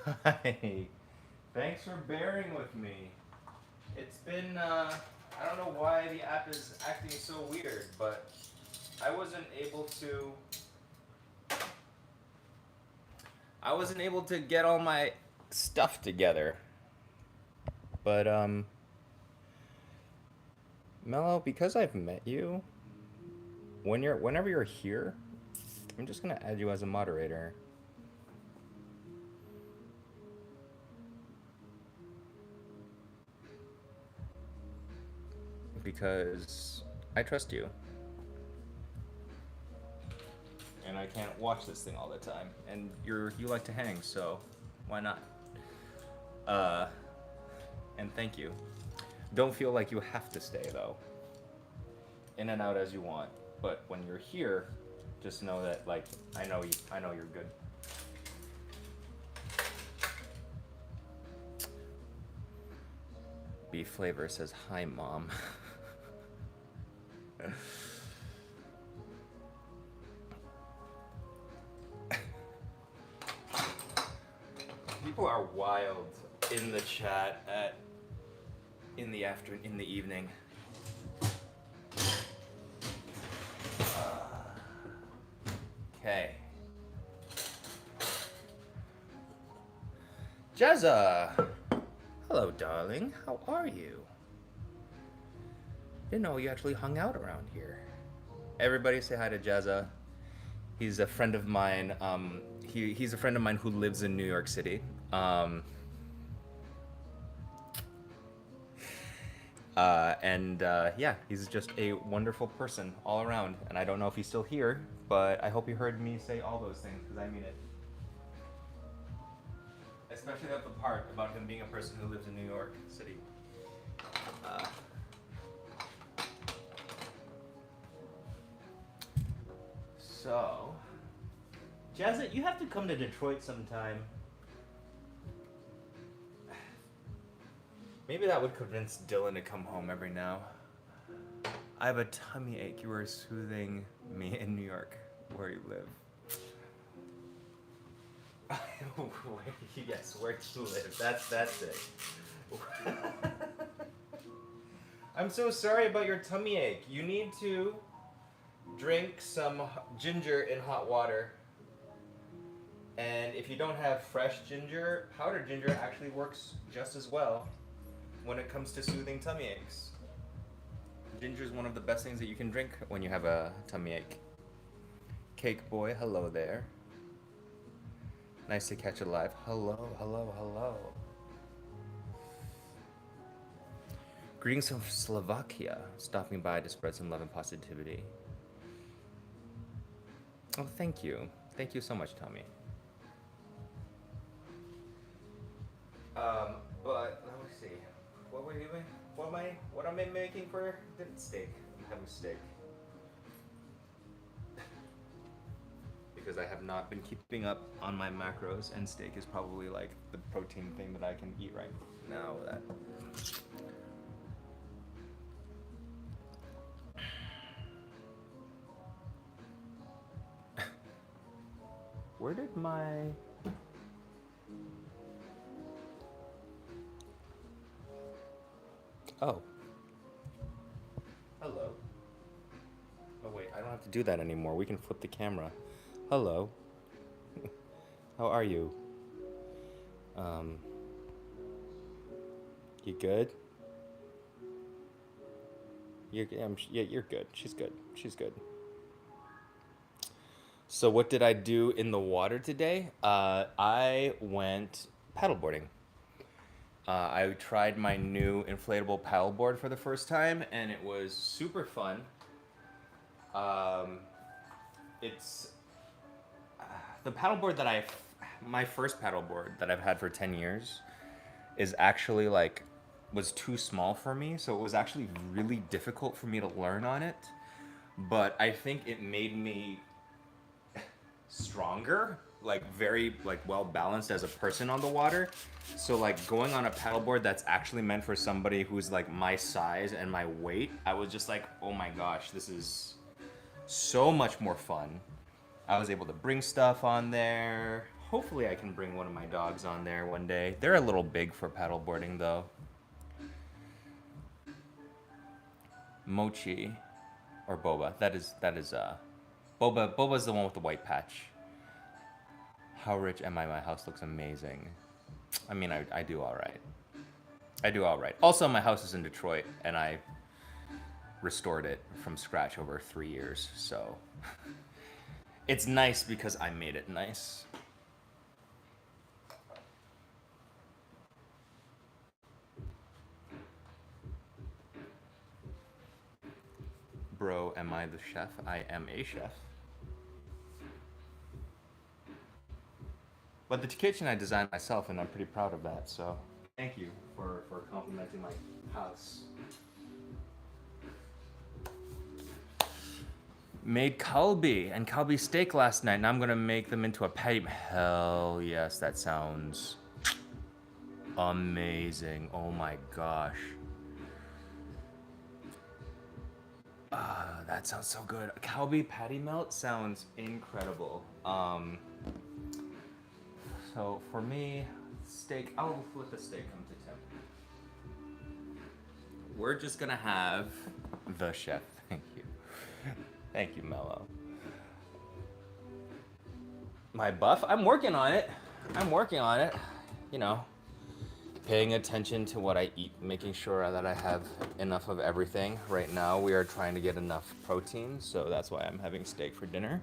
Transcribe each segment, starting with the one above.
Hi. Thanks for bearing with me. It's been, I don't know why the app is acting so weird, but I wasn't able to, I wasn't able to get all my stuff together. But, Mello, because I've met you, whenever you're here, I'm just gonna add you as a moderator because I trust you. And I can't watch this thing all the time. And you like to hang, so why not? Uh, and thank you. Don't feel like you have to stay though. In and out as you want. But when you're here, just know that like I know you're good. Beef Flavor says hi, mom. People are wild in the chat in the evening. Okay. Jezza! Hello, darling. How are you? Didn't know you actually hung out around here. Everybody say hi to Jezza. He's a friend of mine. He's a friend of mine who lives in New York City. Yeah, he's just a wonderful person all around. And I don't know if he's still here, but I hope you heard me say all those things because I mean it. Especially the part about him being a person who lives in New York City. So, Jazzy, you have to come to Detroit sometime. Maybe that would convince Dylan to come home every now. I have a tummy ache. You were soothing me in New York, where you live. Yes, where you live. That's it. I'm so sorry about your tummy ache. You need to drink some ginger in hot water. And if you don't have fresh ginger, powdered ginger actually works just as well when it comes to soothing tummy aches. Ginger is one of the best things that you can drink when you have a tummy ache. Cake boy, hello there. Nice to catch you live. Hello, hello, hello. Greetings from Slovakia. Stopping by to spread some love and positivity. Oh, thank you. Thank you so much, Tommy. But let me see. What were you doing? What am I making for steak? I'm having steak. Because I have not been keeping up on my macros, and steak is probably like the protein thing that I can eat right now. Where did my... Oh. Hello. Oh wait, I don't have to do that anymore. We can flip the camera. Hello. How are you? You good? Yeah, you're good. She's good. She's good. So what did I do in the water today? I went paddleboarding. I tried my new inflatable paddleboard for the first time, and it was super fun. It's the paddleboard that my first paddleboard that I've had for 10 years is actually like was too small for me, so it was actually really difficult for me to learn on it. But I think it made me stronger, like very like well balanced as a person on the water. So like going on a paddleboard that's actually meant for somebody who's like my size and my weight, I was just like, oh my gosh, this is so much more fun. I was able to bring stuff on there, Hopefully I can bring one of my dogs on there one day. They're a little big for paddleboarding though. Mochi or Boba. That is Boba's the one with the white patch. How rich am I? My house looks amazing. I mean, I do all right. I do all right. Also, my house is in Detroit, and I restored it from scratch over 3 years, so it's nice because I made it nice. Bro, am I the chef? I am a chef. But the kitchen I designed myself, and I'm pretty proud of that, so thank you for complimenting my house. Made kalbi and kalbi steak last night, and I'm gonna make them into a patty. Hell yes, that sounds amazing. Oh my gosh. That sounds so good. Kalbi patty melt sounds incredible. So for me, steak, I'll flip the steak come to temp. We're just gonna have the chef. Thank you. Thank you, Mello. My buff? I'm working on it. I'm working on it. You know, paying attention to what I eat, making sure that I have enough of everything. Right now, we are trying to get enough protein, so that's why I'm having steak for dinner.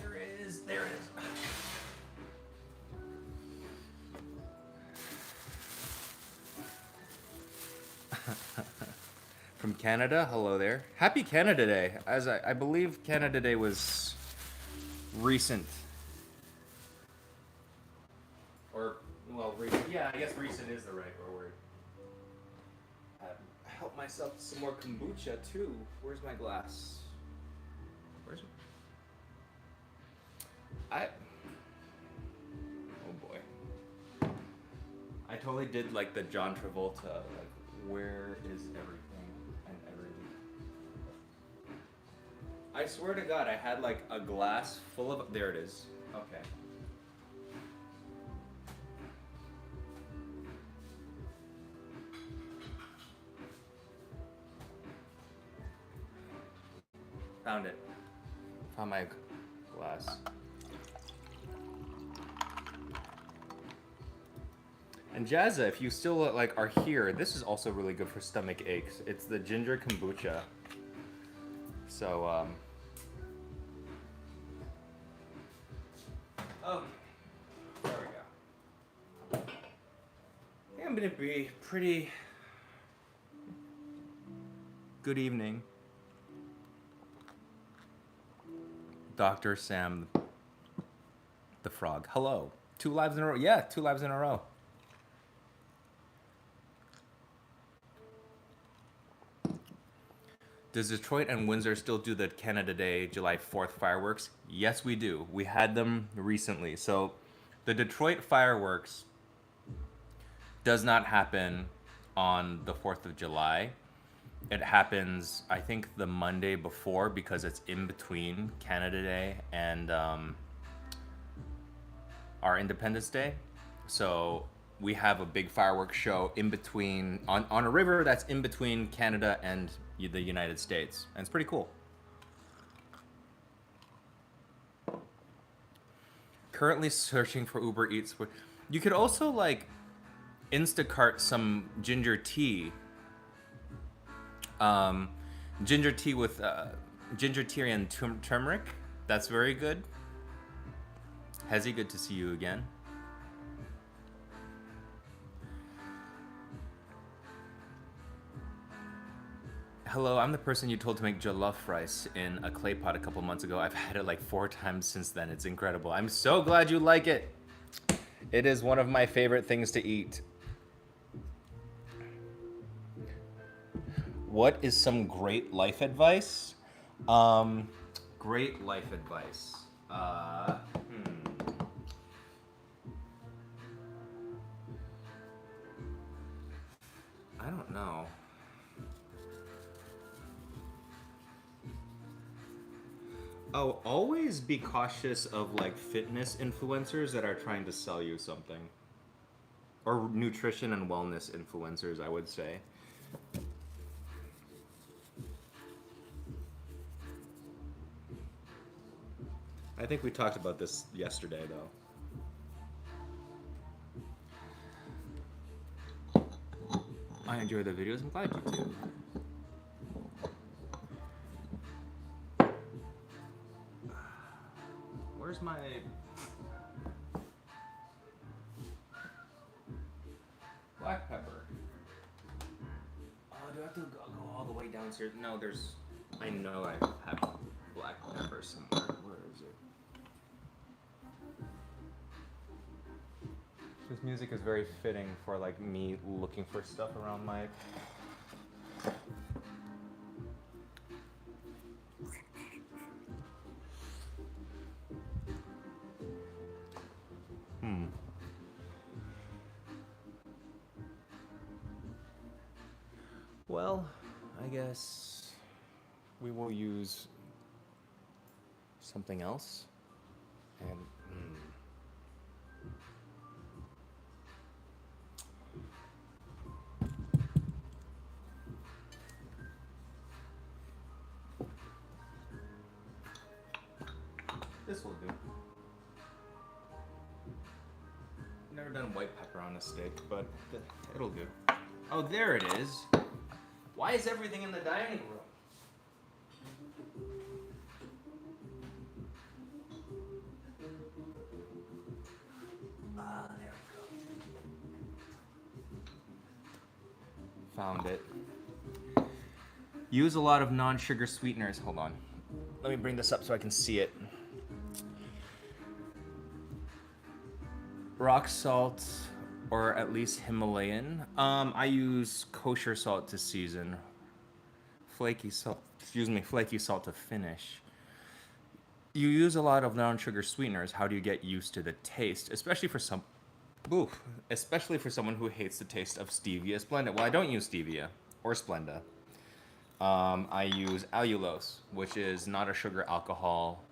Where is? There it is. From Canada, hello there. Happy Canada Day, as I believe Canada Day was recent. Or, well, yeah, I guess recent is the right word. Help myself to some more kombucha too. Where's my glass? Where's I? Oh boy. I totally did like the John Travolta, like, where is everything and everything? I swear to God, I had like a glass full of, there it is. Okay. Found it. Found my glass. And Jazza, if you still like are here, this is also really good for stomach aches. It's the ginger kombucha. So oh, there we go. I think I'm gonna be pretty. Good evening, Dr. Sam the Frog. Hello. 2 lives in a row. Yeah, 2 lives in a row. Does Detroit and Windsor still do the Canada Day July 4th fireworks? Yes, we do. We had them recently. So the Detroit fireworks does not happen on the 4th of July. It happens, I think, the Monday before because it's in between Canada Day and our Independence Day. So we have a big fireworks show in between, on a river that's in between Canada and the United States. And it's pretty cool. Currently searching for Uber Eats. You could also like Instacart some ginger tea. Ginger tea with ginger tea and turmeric. That's very good. Hezzy, good to see you again. Hello, I'm the person you told to make jollof rice in a clay pot a couple months ago. I've had it like 4 times since then. It's incredible. I'm so glad you like it. It is one of my favorite things to eat. What is some great life advice? Great life advice. I don't know. Oh, always be cautious of like fitness influencers that are trying to sell you something. Or nutrition and wellness influencers, I would say. I think we talked about this yesterday, though. I enjoy the videos. I'm glad you do. Where's my... black pepper? Oh, do I have to go all the way downstairs? No, there's... I know I have black pepper somewhere. Where is it? This music is very fitting for like me looking for stuff around my... Well, I guess we will use something else. And this will do. Never done white pepper on a steak, but it'll do. Oh, there it is. Why is everything in the dining room? Ah, there we go. Found it. Use a lot of non-sugar sweeteners. Hold on. Let me bring this up so I can see it. Rock salt, or at least Himalayan. I use kosher salt to season. Flaky salt to finish. You use a lot of non-sugar sweeteners. How do you get used to the taste? Especially for someone who hates the taste of stevia Splenda. Well, I don't use stevia or Splenda. I use allulose, which is not a sugar alcohol.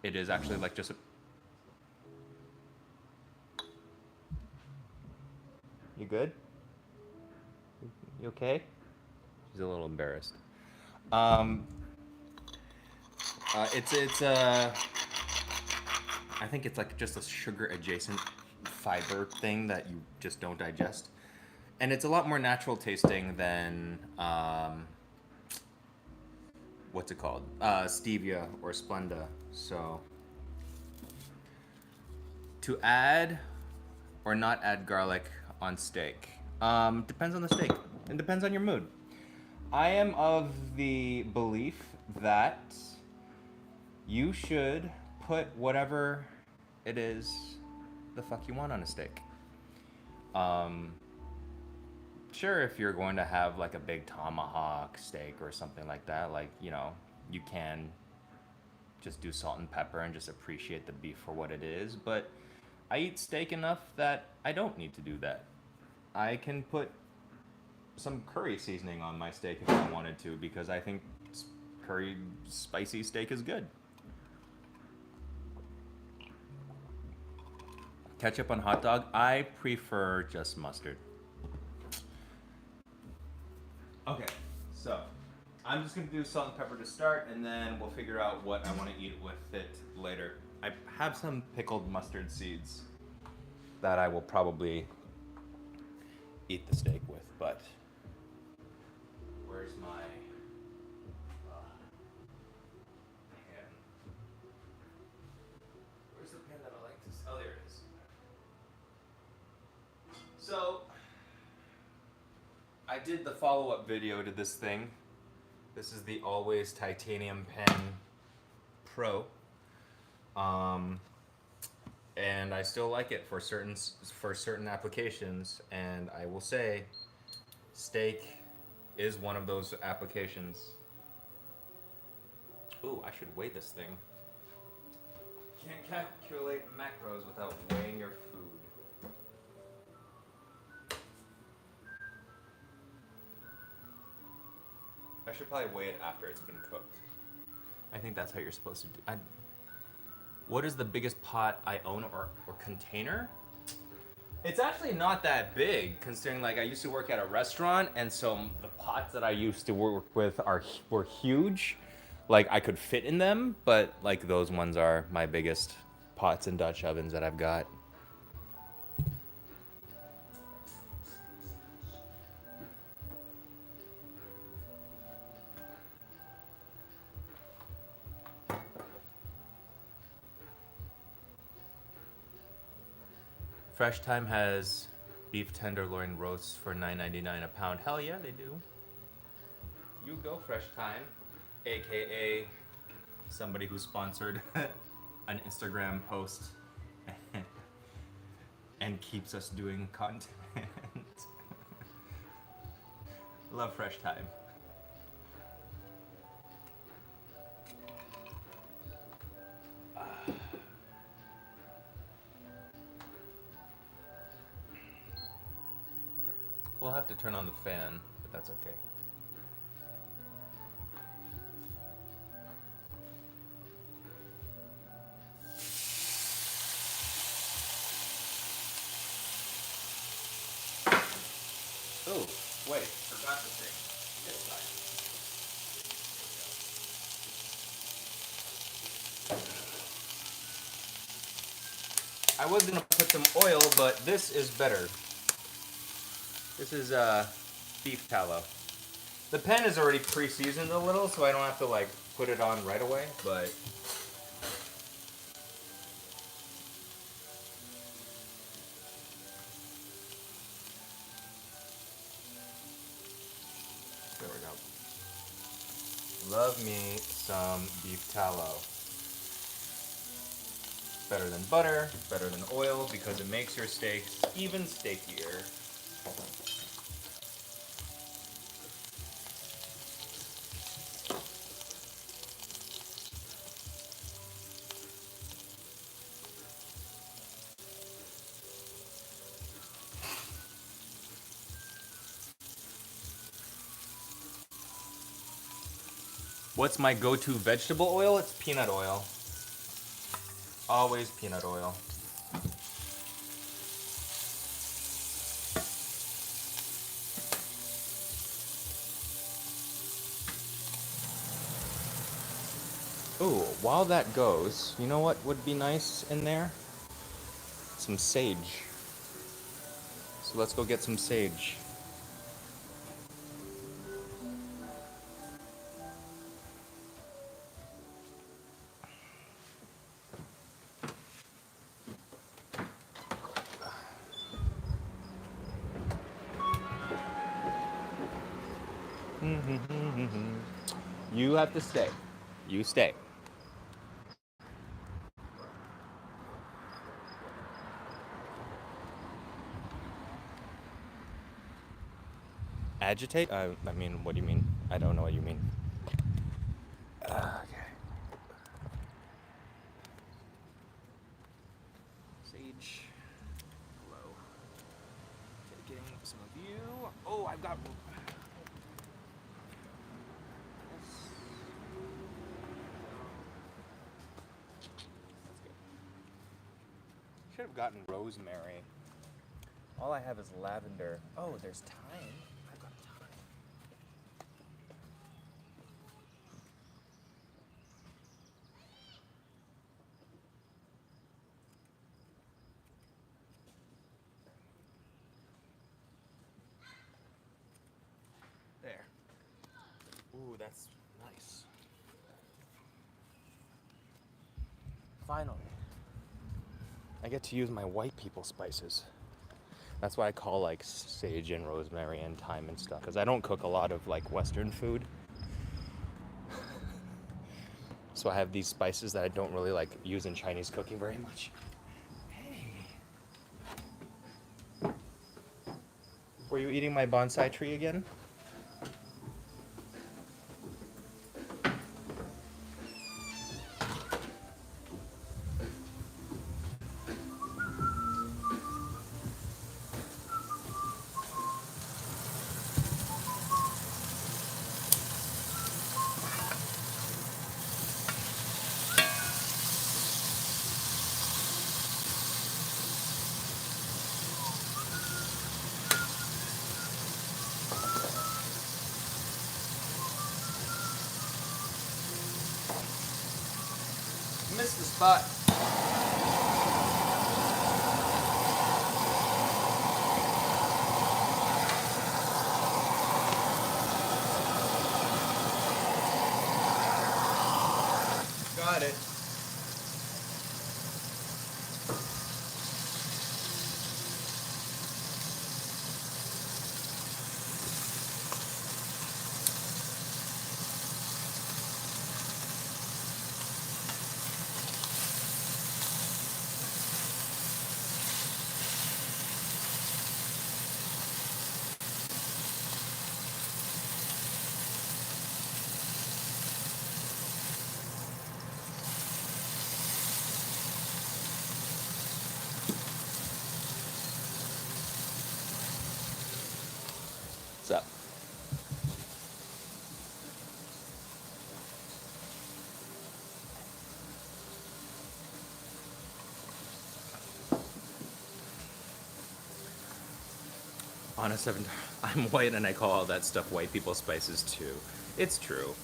It is actually like just a... You good? You okay? She's a little embarrassed. It's I think it's like just a sugar adjacent fiber thing that you just don't digest. And it's a lot more natural tasting than, what's it called? Stevia or Splenda. So, to add or not add garlic on steak. Depends on the steak. It depends on your mood. I am of the belief that you should put whatever it is the fuck you want on a steak. Sure, if you're going to have like a big tomahawk steak or something like that, like, you know, you can just do salt and pepper and just appreciate the beef for what it is. But I eat steak enough that I don't need to do that. I can put some curry seasoning on my steak if I wanted to, because I think curry spicy steak is good. Ketchup on hot dog, I prefer just mustard. Okay, so I'm just gonna do salt and pepper to start, and then we'll figure out what I want to eat with it later. I have some pickled mustard seeds that I will probably eat the steak with, but where's my pan? Where's the pan that I like to... Oh, there it is. So, I did the follow-up video to this thing. This is the Always Titanium Pen Pro. And I still like it for certain applications, and I will say steak is one of those applications. Ooh, I should weigh this thing. Can't calculate macros without weighing your food. I should probably weigh it after it's been cooked. I think that's how you're supposed to do. What is the biggest pot I own or container? It's actually not that big, considering like I used to work at a restaurant, and so the pots that I used to work with were huge. Like I could fit in them, but like those ones are my biggest pots and Dutch ovens that I've got. Fresh Time has beef tenderloin roasts for $9.99 a pound. Hell yeah, they do. You go, Fresh Time, aka somebody who sponsored an Instagram post and keeps us doing content. Love Fresh Time. We'll have to turn on the fan, but that's okay. Oh, wait, forgot the thing. This side. I was gonna put some oil, but this is better. This is beef tallow. The pan is already pre-seasoned a little, so I don't have to like put it on right away, but there we go. Love me some beef tallow. Better than butter, better than oil, because it makes your steaks even steakier. What's my go-to vegetable oil? It's peanut oil. Always peanut oil. Ooh, while that goes, you know what would be nice in there? Some sage. So let's go get some sage. You have to stay. You stay. Agitate? I mean, what do you mean? I don't know what you mean. Okay. Sage. Hello. Taking some of you. Oh, I've got... Should have gotten rosemary. All I have is lavender. Oh, there's thyme. I've got thyme. There. Ooh, that's nice. Finally. I get to use my white people spices. That's why I call like sage and rosemary and thyme and stuff, because I don't cook a lot of like Western food. So I have these spices that I don't really like use in Chinese cooking very much. Hey. Were you eating my bonsai tree again? missed the spot. Got it. What's up? Honest, I'm white and I call all that stuff white people spices too. It's true.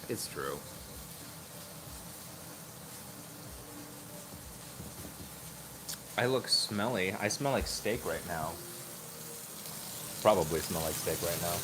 It's true. I look smelly. I smell like steak right now. Probably smell like steak right now.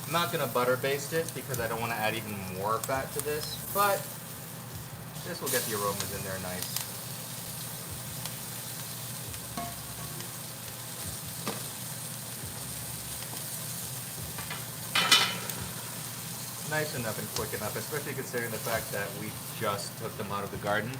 I'm not gonna butter baste it because I don't want to add even more fat to this, but this will get the aromas in there nice. Nice enough and quick enough, especially considering the fact that we just took them out of the garden.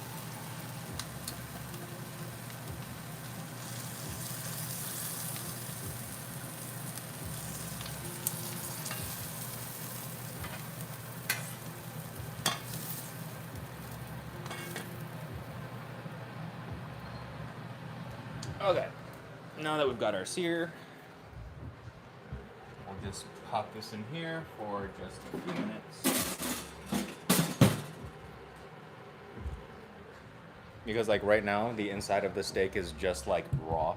Okay, now that we've got our sear, we'll just pop this in here for just a few minutes. Because like right now, the inside of the steak is just like raw.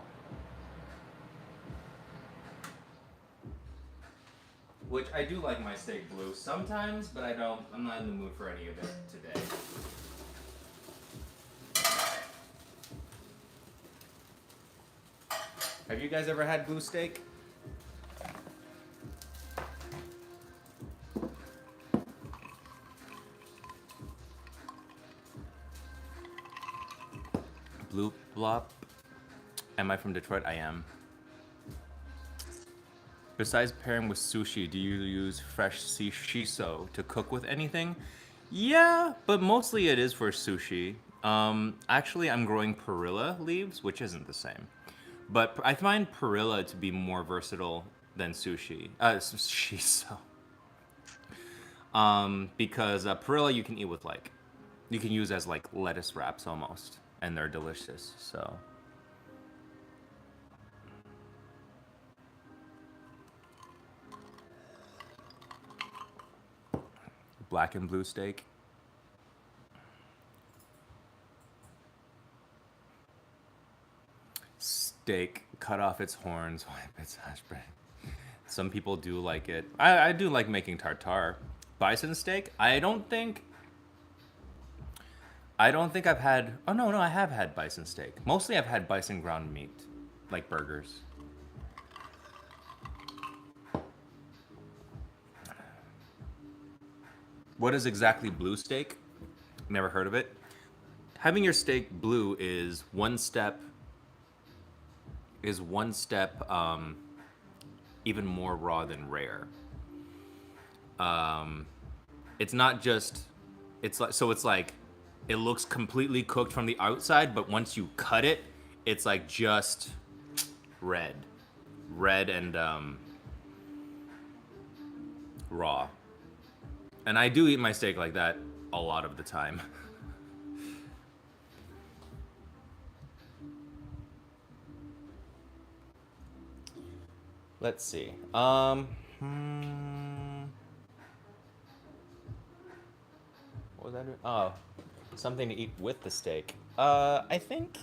Which I do like my steak blue sometimes, but I'm not in the mood for any of it today. Have you guys ever had blue steak? Blue blop. Am I from Detroit? I am. Besides pairing with sushi, do you use fresh shiso to cook with anything? Yeah, but mostly it is for sushi. Actually, I'm growing perilla leaves, which isn't the same. But I find perilla to be more versatile than sushi. Shiso. Because perilla you can eat with like You can use as like lettuce wraps almost, and they're delicious. So black and blue steak. Steak, cut off its horns, wipe its hash brown. Some people do like it. I do like making tartare. Bison steak. I don't think I've had. Oh no, I have had bison steak. Mostly I've had bison ground meat, like burgers. What is exactly blue steak? Never heard of it. Having your steak blue is one step. Even more raw than rare. It's not just. It's like it looks completely cooked from the outside, but once you cut it, it's like just red and raw. And I do eat my steak like that a lot of the time. Let's see. What was I doing? Oh, something to eat with the steak. I think.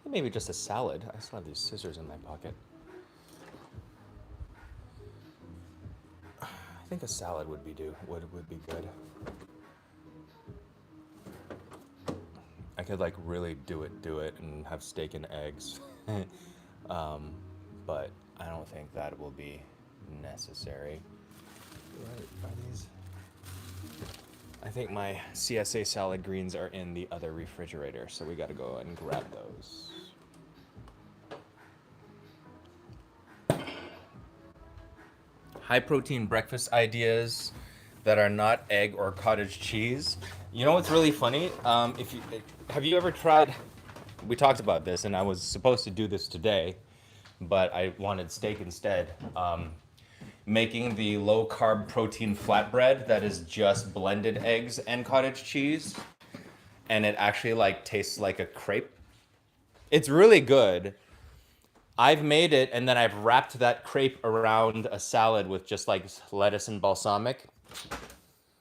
Maybe just a salad. I still have these scissors in my pocket. I think a salad would be good. I could like really do it, and have steak and eggs. But I don't think that will be necessary. Are these? I think my CSA salad greens are in the other refrigerator, so we gotta go and grab those. High protein breakfast ideas that are not egg or cottage cheese. You know what's really funny? Have you ever tried? We talked about this, and I was supposed to do this today, but I wanted steak instead. Making the low carb protein flatbread that is just blended eggs and cottage cheese, and it actually like tastes like a crepe. It's really good. I've made it, and then I've wrapped that crepe around a salad with just like lettuce and balsamic.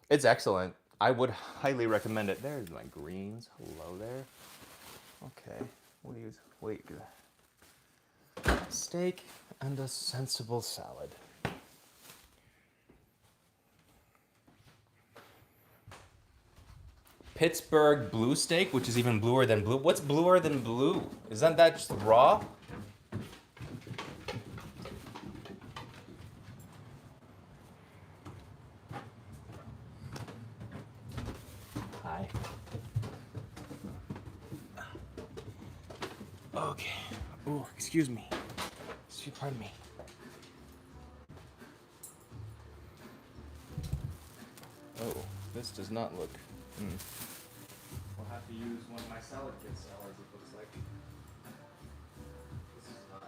It's excellent. I would highly recommend it. There's my greens. Hello there. Okay. What do you wait? Steak and a sensible salad. Pittsburgh blue steak, which is even bluer than blue. What's bluer than blue? Isn't that just raw? Hi. Okay. Oh, excuse me. Pardon me. Oh, this does not look. We'll have to use one of my salad kit salads, it looks like. This is not.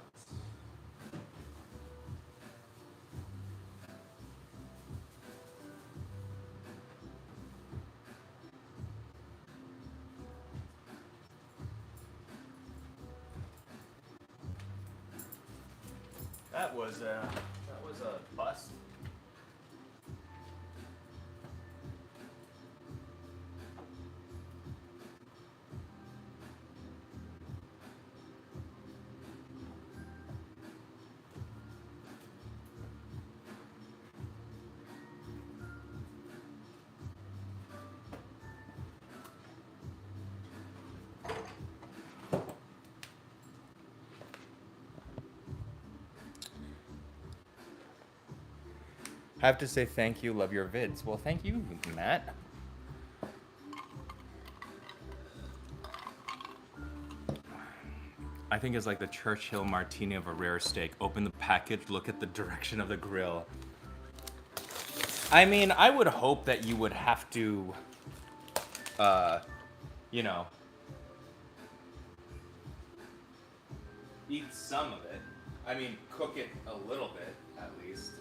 That was a bust. I have to say thank you, love your vids. Well, thank you, Matt. I think it's like the Churchill martini of a rare steak. Open the package, look at the direction of the grill. I mean, I would hope that you would have to, you know, eat some of it. I mean, cook it a little bit, at least.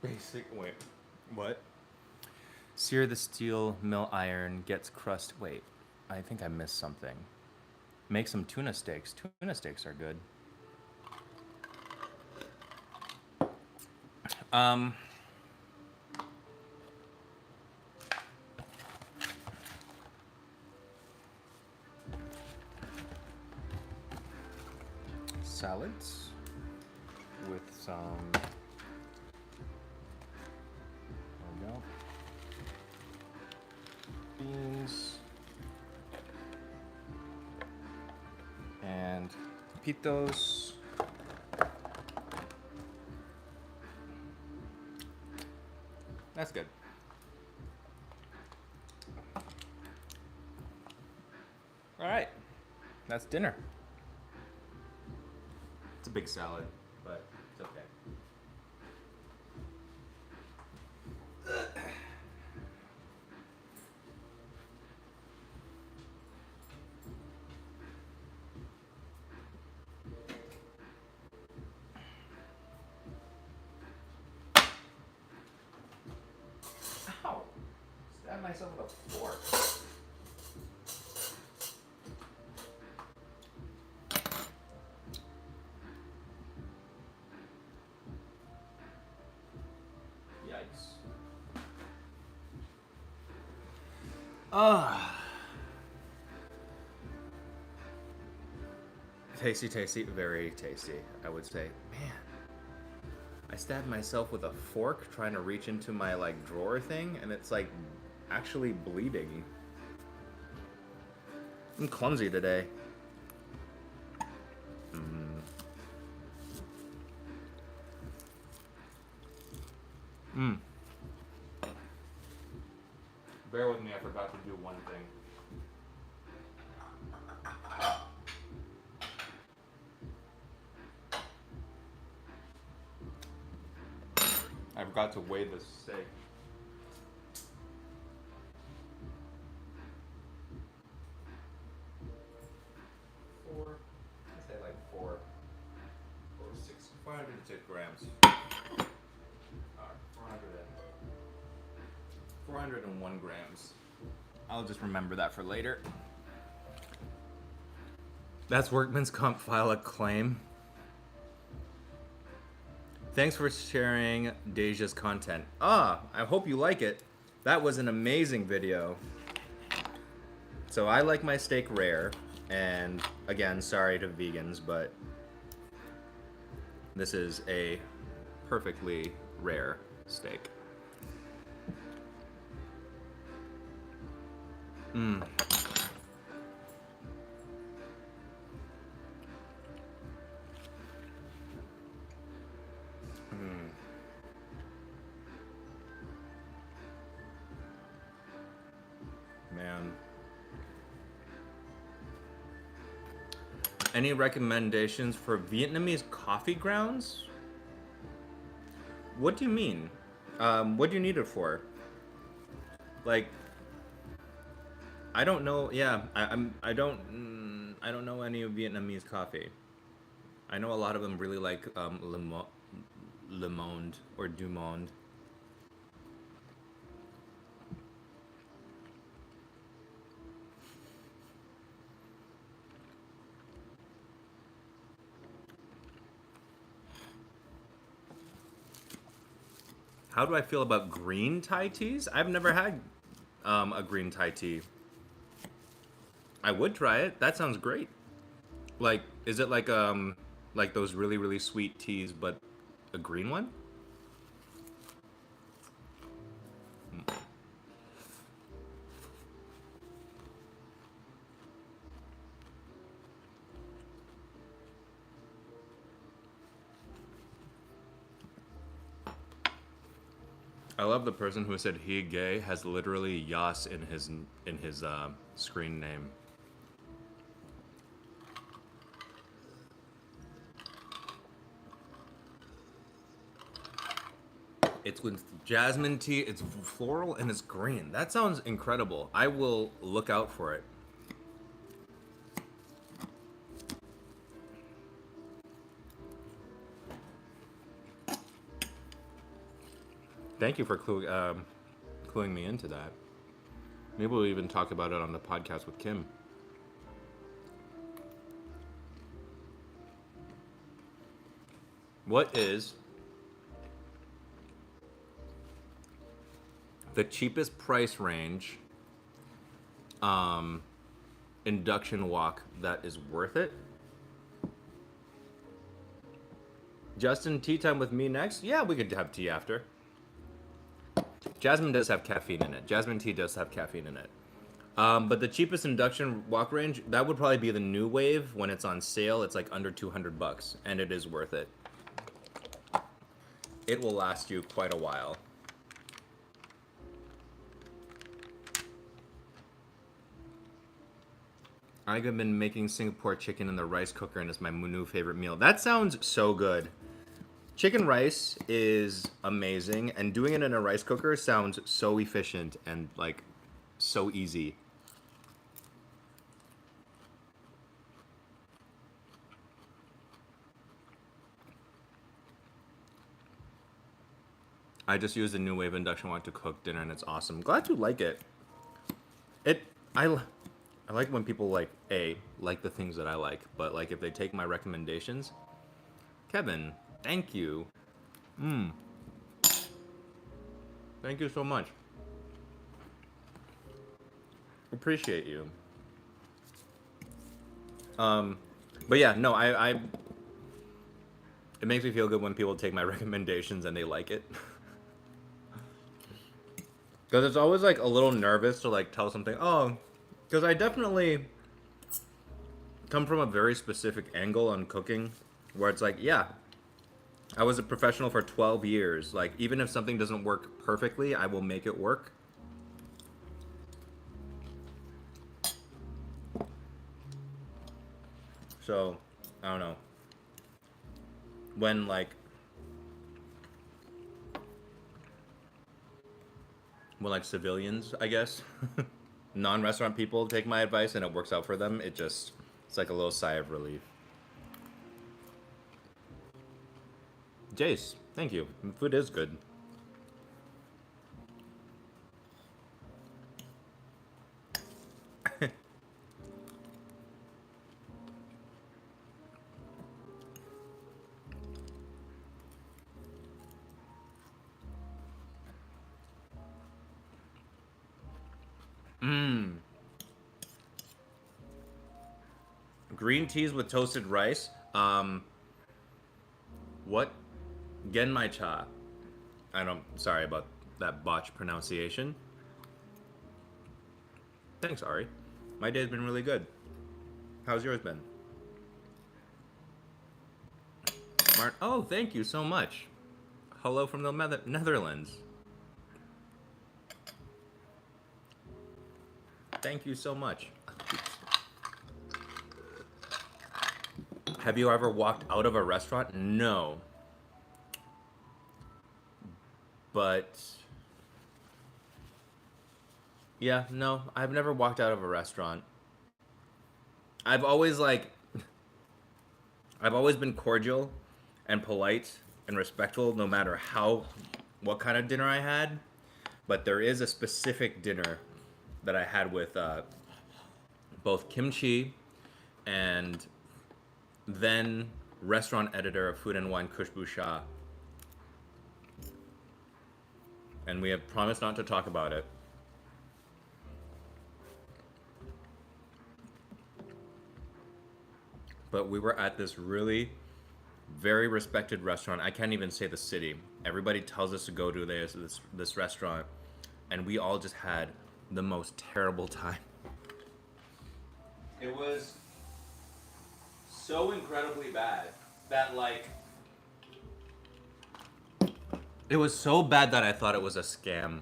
Basic. Wait. What? Sear the steel mill iron, gets crust. Wait. I think I missed something. Make some tuna steaks. Tuna steaks are good. Salads with some, there we go, beans and tapitos. That's good. All right, that's dinner. It's a big salad, but it's okay. Ow! Stabbed myself with a fork. Tasty, tasty, very tasty, I would say. Man, I stabbed myself with a fork trying to reach into my like drawer thing, and it's like actually bleeding. I'm clumsy today. Bear with me, I forgot to do one thing. I forgot to weigh the steak. I'd say like 406 grams. 401 grams. I'll just remember that for later. That's Workman's Comp file a claim. Thanks for sharing Deja's content. I hope you like it. That was an amazing video. So I like my steak rare, and again, sorry to vegans, but this is a perfectly rare steak. Man. Any recommendations for Vietnamese coffee grounds? What do you mean? What do you need it for? Like, I don't know. Yeah, I don't know any Vietnamese coffee. I know a lot of them really like Le Monde or Du Monde. How do I feel about green Thai teas? I've never had a green Thai tea. I would try it. That sounds great. Like, is it like those really, really sweet teas, but a green one? I love the person who said he gay has literally Yas in his screen name. It's with jasmine tea, it's floral, and it's green. That sounds incredible. I will look out for it. Thank you for cluing me into that. Maybe we'll even talk about it on the podcast with Kim. What is the cheapest price range induction wok that is worth it? Justin, tea time with me next? Yeah, we could have tea after. Jasmine does have caffeine in it. Jasmine tea does have caffeine in it. But the cheapest induction wok range, that would probably be the New Wave. When it's on sale, it's like under $200, and it is worth it. It will last you quite a while. I've been making Singapore chicken in the rice cooker, and it's my new favorite meal. That sounds so good. Chicken rice is amazing, and doing it in a rice cooker sounds so efficient and like so easy. I just used the New Wave induction wok to cook dinner, and it's awesome. Glad you like it. I like when people like the things that I like, but like if they take my recommendations. Kevin, thank you. Thank you so much. Appreciate you. But yeah, no, it makes me feel good when people take my recommendations and they like it. Because it's always like a little nervous to like tell something. Oh, because I definitely come from a very specific angle on cooking, where it's like, yeah, I was a professional for 12 years. Like, even if something doesn't work perfectly, I will make it work. So, I don't know. When, like, civilians, I guess, non-restaurant people take my advice and it works out for them, it's like a little sigh of relief. Jace, thank you. Food is good. Green teas with toasted rice. What? Genmai cha. Sorry about that botched pronunciation. Thanks, Ari. My day's been really good. How's yours been? Oh, thank you so much. Hello from the Netherlands. Thank you so much. Have you ever walked out of a restaurant? No. But yeah, no, I've never walked out of a restaurant. I've always been cordial and polite and respectful no matter what kind of dinner I had. But there is a specific dinner that I had with both kimchi and then restaurant editor of Food and Wine Khushbu Shah. And we have promised not to talk about it. But we were at this really very respected restaurant. I can't even say the city. Everybody tells us to go to this restaurant, and we all just had the most terrible time. It was so incredibly bad that it was so bad that I thought it was a scam.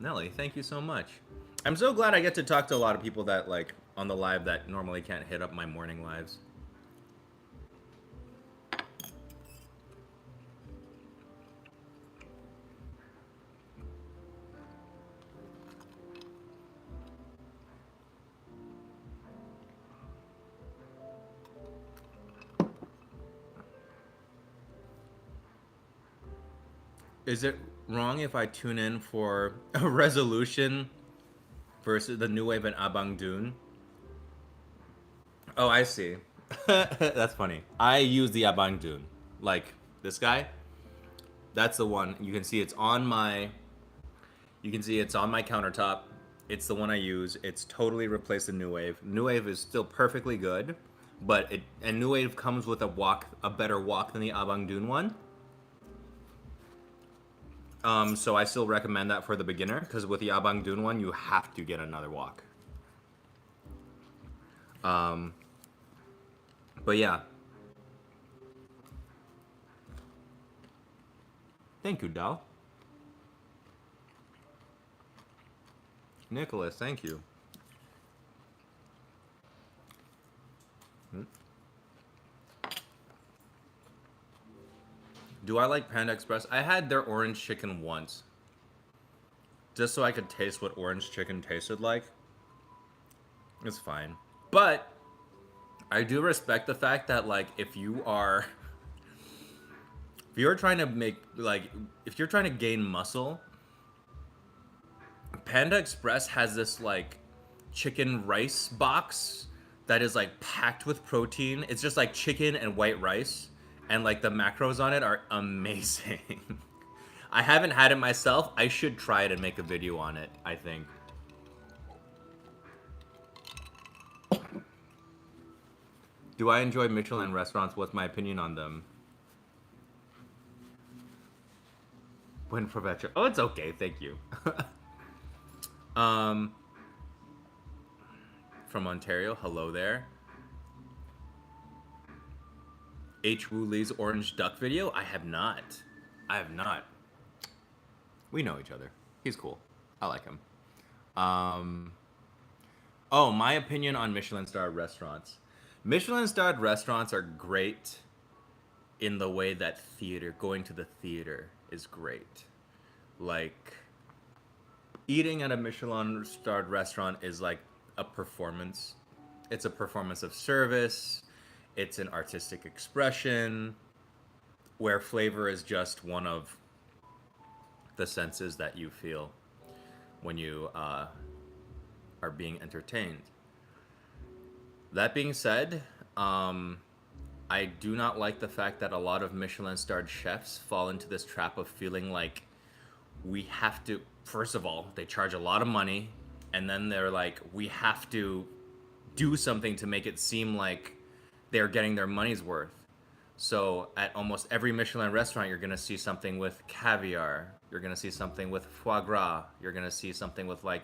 Nelly, thank you so much. I'm so glad I get to talk to a lot of people that on the live that normally can't hit up my morning lives. Is it wrong if I tune in for a resolution versus the new wave and Abang Dune? Oh, I see. That's funny. I use the Abang Dune. Like this guy. That's the one. You can see it's on my. You can see it's on my countertop. It's the one I use. It's totally replaced the New Wave. New Wave is still perfectly good, but New Wave comes with a better wok than the Abang Dune one. So I still recommend that for the beginner because with the Abang Dune one, you have to get another wok. Um, but yeah, thank you, Dal. Nicholas, thank you. Do I like Panda Express? I had their orange chicken once, just so I could taste what orange chicken tasted like. It's fine, but I do respect the fact that like if you're trying to make like if you're trying to gain muscle, Panda Express has this like chicken rice box that is like packed with protein. It's just like chicken and white rice, and like the macros on it are amazing. I haven't had it myself. I should try it and make a video on it, I think. Do I enjoy Michelin restaurants? What's my opinion on them? Buen provecho. Oh, it's okay. Thank you. um, from Ontario. Hello there. H. Wu Lee's Orange Duck video? I have not. I have not. We know each other. He's cool. I like him. Oh, my opinion on Michelin starred restaurants. Michelin starred restaurants are great in the way that going to the theater is great. Like, eating at a Michelin starred restaurant is like a performance. It's a performance of service. It's an artistic expression where flavor is just one of the senses that you feel when you are being entertained. That being said, I do not like the fact that a lot of Michelin starred chefs fall into this trap of feeling like we have to, first of all, they charge a lot of money, and then they're like, we have to do something to make it seem like they're getting their money's worth. So at almost every Michelin restaurant, you're gonna see something with caviar. You're gonna see something with foie gras. You're gonna see something with like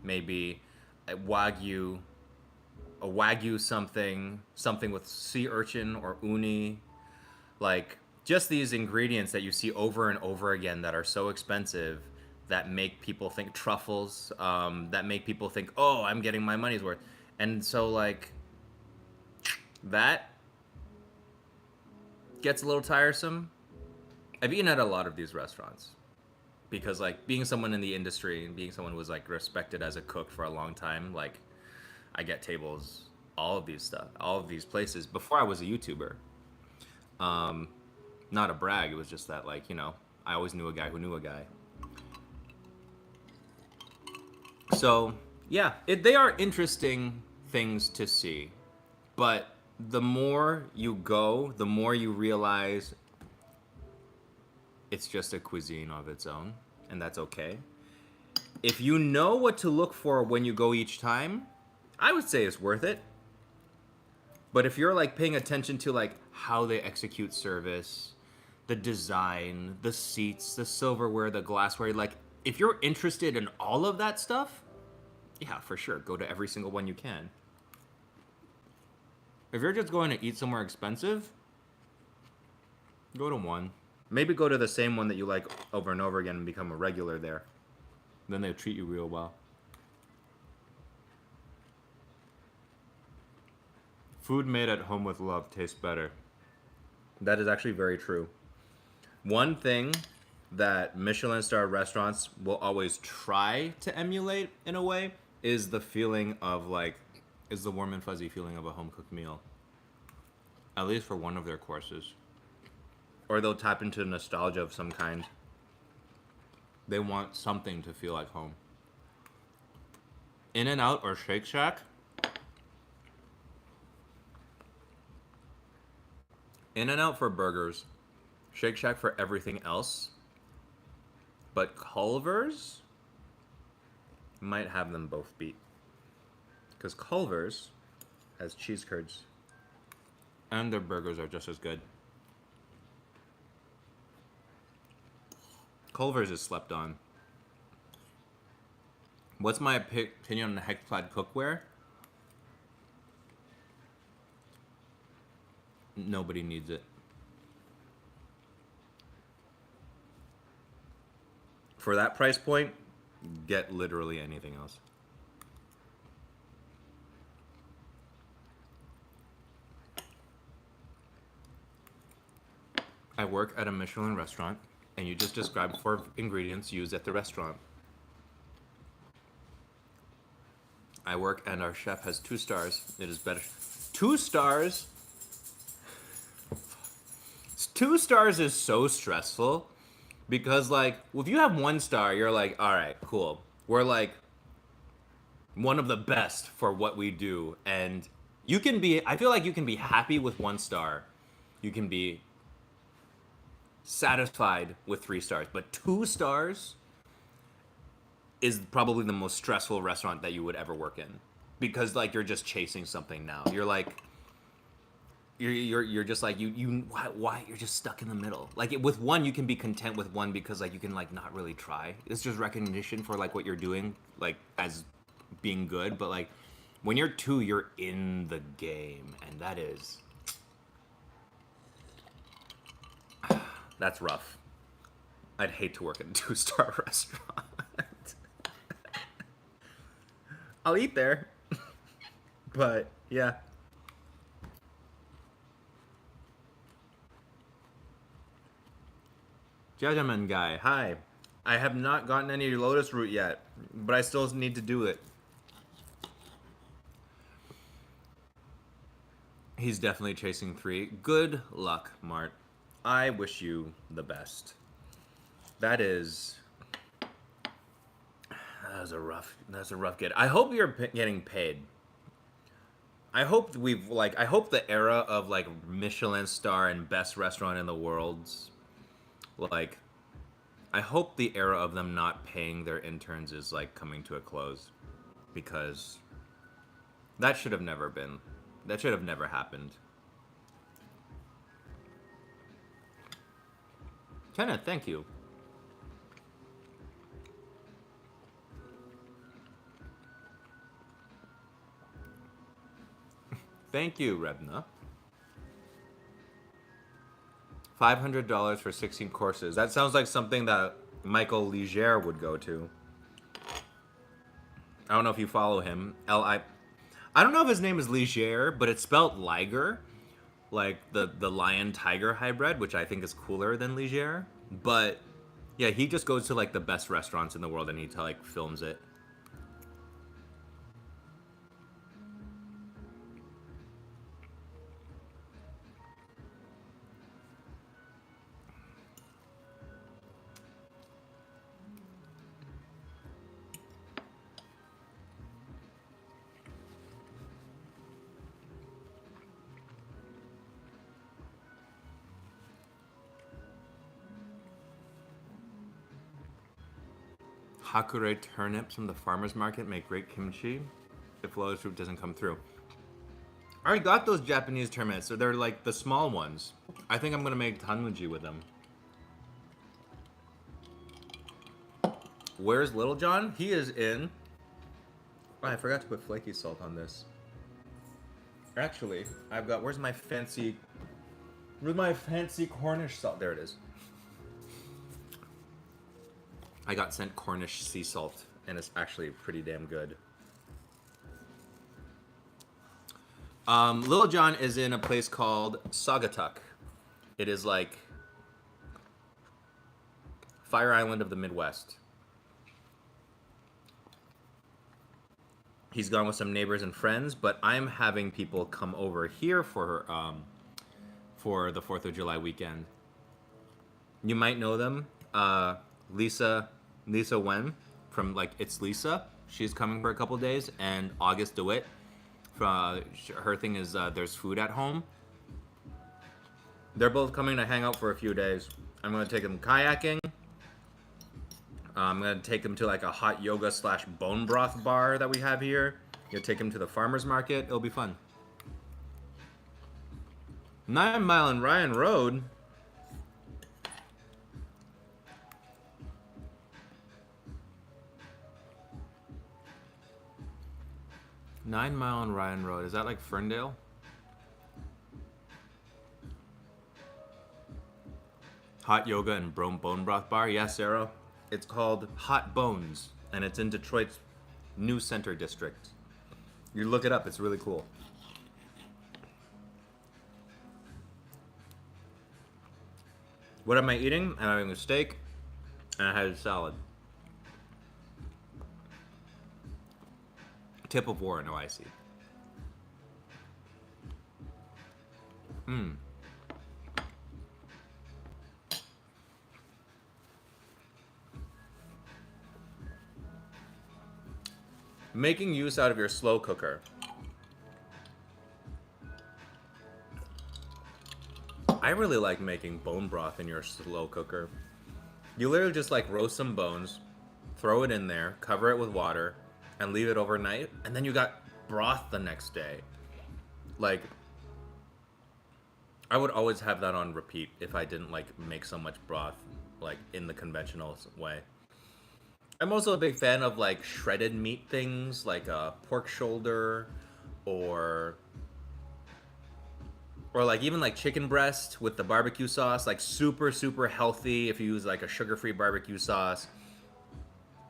maybe a wagyu something with sea urchin or uni, like just these ingredients that you see over and over again that are so expensive that make people think truffles, that make people think, oh, I'm getting my money's worth. And so like that gets a little tiresome. I've eaten at a lot of these restaurants because like being someone in the industry and being someone who was like respected as a cook for a long time, like I get tables, all of these places before I was a YouTuber. Not a brag, it was just that like, you know, I always knew a guy who knew a guy. So yeah, they are interesting things to see, but the more you go, the more you realize it's just a cuisine of its own, and that's okay. If you know what to look for when you go each time, I would say it's worth it. But if you're like paying attention to like how they execute service, the design, the seats, the silverware, the glassware, like if you're interested in all of that stuff, yeah, for sure, go to every single one you can. If you're just going to eat somewhere expensive, go to one. Maybe go to the same one that you like over and over again and become a regular there. Then they'll treat you real well. Food made at home with love tastes better. That is actually very true. One thing that Michelin star restaurants will always try to emulate in a way is the feeling of like, is the warm and fuzzy feeling of a home cooked meal. At least for one of their courses. Or they'll tap into nostalgia of some kind. They want something to feel like home. In-N-Out or Shake Shack? In-N-Out for burgers. Shake Shack for everything else. But Culver's might have them both beat. Because Culver's has cheese curds. And their burgers are just as good. Culver's is slept on. What's my opinion on the Hexplat cookware? Nobody needs it. For that price point, get literally anything else. I work at a Michelin restaurant, and you just described 4 ingredients used at the restaurant. I work and our chef has 2 stars. It is better. 2 stars? 2 stars is so stressful because, like, if you have 1 star, you're like, all right, cool. We're like one of the best for what we do. And you can be, I feel like you can be happy with 1 star. You can be satisfied with 3 stars. But 2 stars is probably the most stressful restaurant that you would ever work in, because like you're just chasing something now. You're like, you're just like why you're just stuck in the middle. Like with 1, you can be content with 1 because like you can like not really try. It's just recognition for like what you're doing, like as being good. But like when you're 2, you're in the game, and that is that's rough. I'd hate to work at a 2-star restaurant. I'll eat there. But, yeah. Judgment guy, hi. I have not gotten any lotus root yet, but I still need to do it. He's definitely chasing 3. Good luck, Mart. I wish you the best. That's a rough get. I hope you're getting paid. I hope the era of like Michelin star and best restaurant in the world, like, I hope the era of them not paying their interns is like coming to a close, because that should have never happened. Kenneth, thank you. Thank you, Rebna. $500 for 16 courses. That sounds like something that Michael Ligier would go to. I don't know if you follow him. I don't know if his name is Ligier, but it's spelled Liger, like the lion tiger hybrid, which I think is cooler than Ligier. But yeah, he just goes to like the best restaurants in the world and he like films it. Hakure turnips from the farmer's market make great kimchi if lotus root doesn't come through. I already got those Japanese turnips, so they're like the small ones. I think I'm gonna make tanmuji with them. Where's Little John? He is in... Oh, I forgot to put flaky salt on this. Actually, I've got... Where's my fancy Cornish salt? There it is. I got sent Cornish sea salt, and it's actually pretty damn good. Little John is in a place called Saugatuck. It is like Fire Island of the Midwest. He's gone with some neighbors and friends, but I'm having people come over here for the 4th of July weekend. You might know them. Lisa Lisa Wen from like It's Lisa. She's coming for a couple days, and August DeWitt. Her thing is there's food at home. They're both coming to hang out for a few days. I'm gonna take them kayaking. I'm gonna take them to like a hot yoga slash bone broth bar that we have here. You'll take them to the farmer's market. It'll be fun. 9 Mile and Ryan Road. Nine Mile and Ryan Road. Is that like Ferndale? Hot yoga and bone broth bar. Yeah, Sarah. It's called Hot Bones, and it's in Detroit's New Center District. You look it up. It's really cool. What am I eating? I'm having a steak, and I had a salad. Tip of war, no icy. Making use out of your slow cooker. I really like making bone broth in your slow cooker. You literally just like roast some bones, throw it in there, cover it with water, and leave it overnight, and then you got broth the next day. Like, I would always have that on repeat if I didn't like make so much broth like in the conventional way. I'm also a big fan of like shredded meat things like a pork shoulder or like even like chicken breast with the barbecue sauce, like super healthy if you use like a sugar-free barbecue sauce.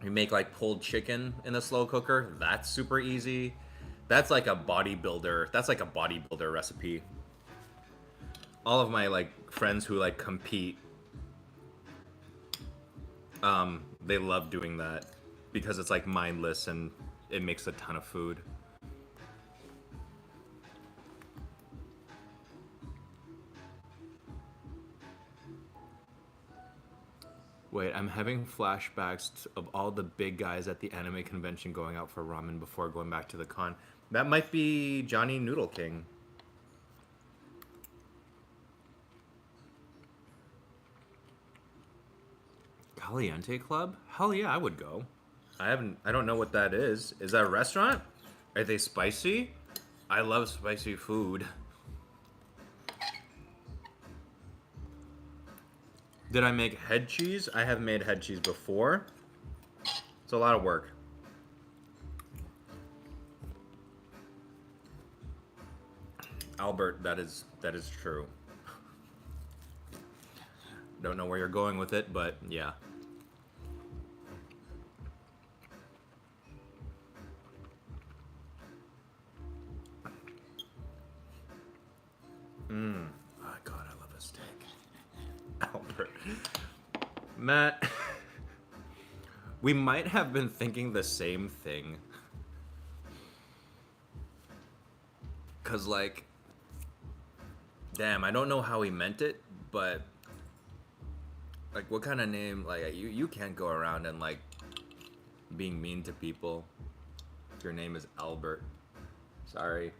You make like pulled chicken in a slow cooker. That's super easy. That's like a bodybuilder. That's like a bodybuilder recipe. All of my like friends who like compete, they love doing that because it's like mindless and it makes a ton of food. Wait, I'm having flashbacks of all the big guys at the anime convention going out for ramen before going back to the con. That might be Johnny Noodle King. Caliente Club? Hell yeah, I would go. I don't know what that is. Is that a restaurant? Are they spicy? I love spicy food. Did I make head cheese? I have made head cheese before. It's a lot of work. Albert, that is true. Don't know where you're going with it, but yeah. Oh God, I love a steak. Albert. Matt, we might have been thinking the same thing. Cause like, damn, I don't know how he meant it, but like what kind of name, like you can't go around and like being mean to people. Your name is Albert. Sorry.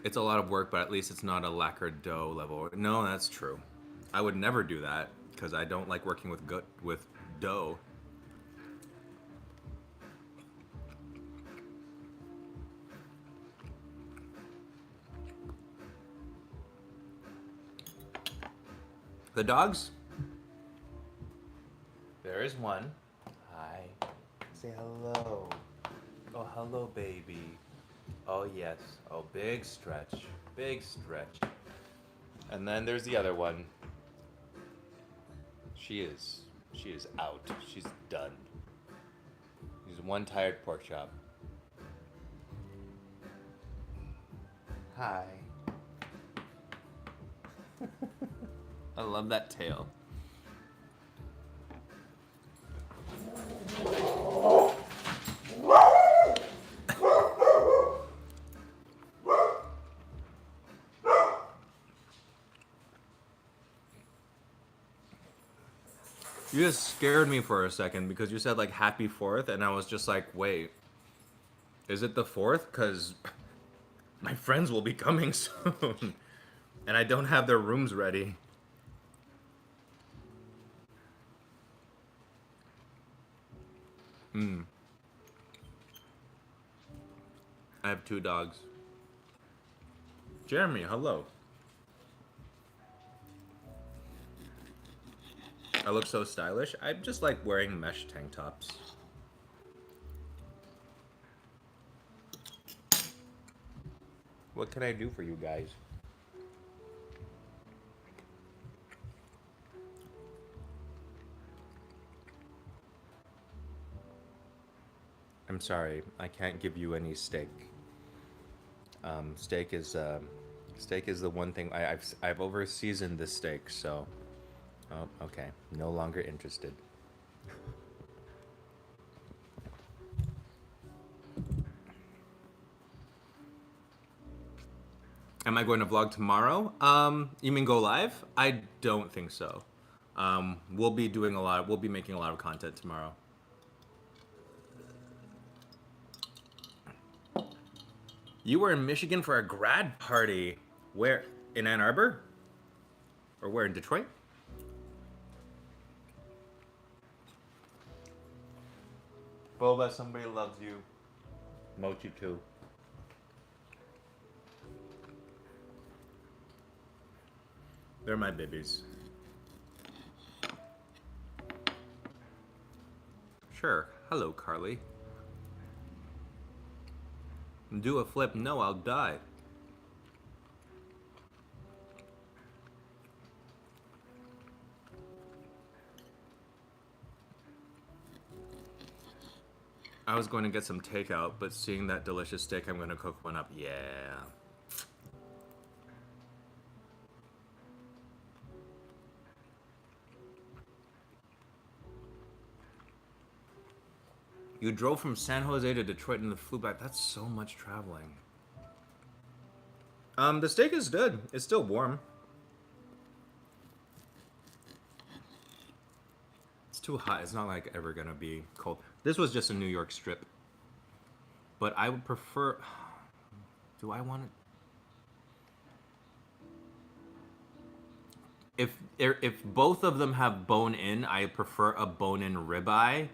It's a lot of work, but at least it's not a lacquer dough level. No, that's true. I would never do that because I don't like working with dough. The dogs? There is one. Hi. Say hello. Oh, hello, baby. Oh, yes. Oh, big stretch. Big stretch. And then there's the other one. She is out. She's done. She's one tired pork chop. Hi. I love that tail. You just scared me for a second because you said like happy 4th, and I was just like, wait, is it the 4th? Because my friends will be coming soon, and I don't have their rooms ready. I have 2 dogs. Jeremy, hello. I look so stylish. I just like wearing mesh tank tops. What can I do for you guys? I'm sorry, I can't give you any steak. Steak is the one thing I've over seasoned the steak, so oh, okay, no longer interested. Am I going to vlog tomorrow? You mean go live? I don't think so. We'll be doing a lot. We'll be making a lot of content tomorrow. You were in Michigan for a grad party. Where? In Ann Arbor? Or where, in Detroit? Boba, somebody loves you. Mochi too. They're my babies. Sure. Hello, Carly. Do a flip? No, I'll die. I was going to get some takeout, but seeing that delicious steak, I'm going to cook one up. Yeah. You drove from San Jose to Detroit and then flew back. That's so much traveling. The steak is good. It's still warm. It's too hot. It's not like ever gonna be cold. This was just a New York strip. But I would prefer... Do I want it? If both of them have bone in, I prefer a bone in ribeye.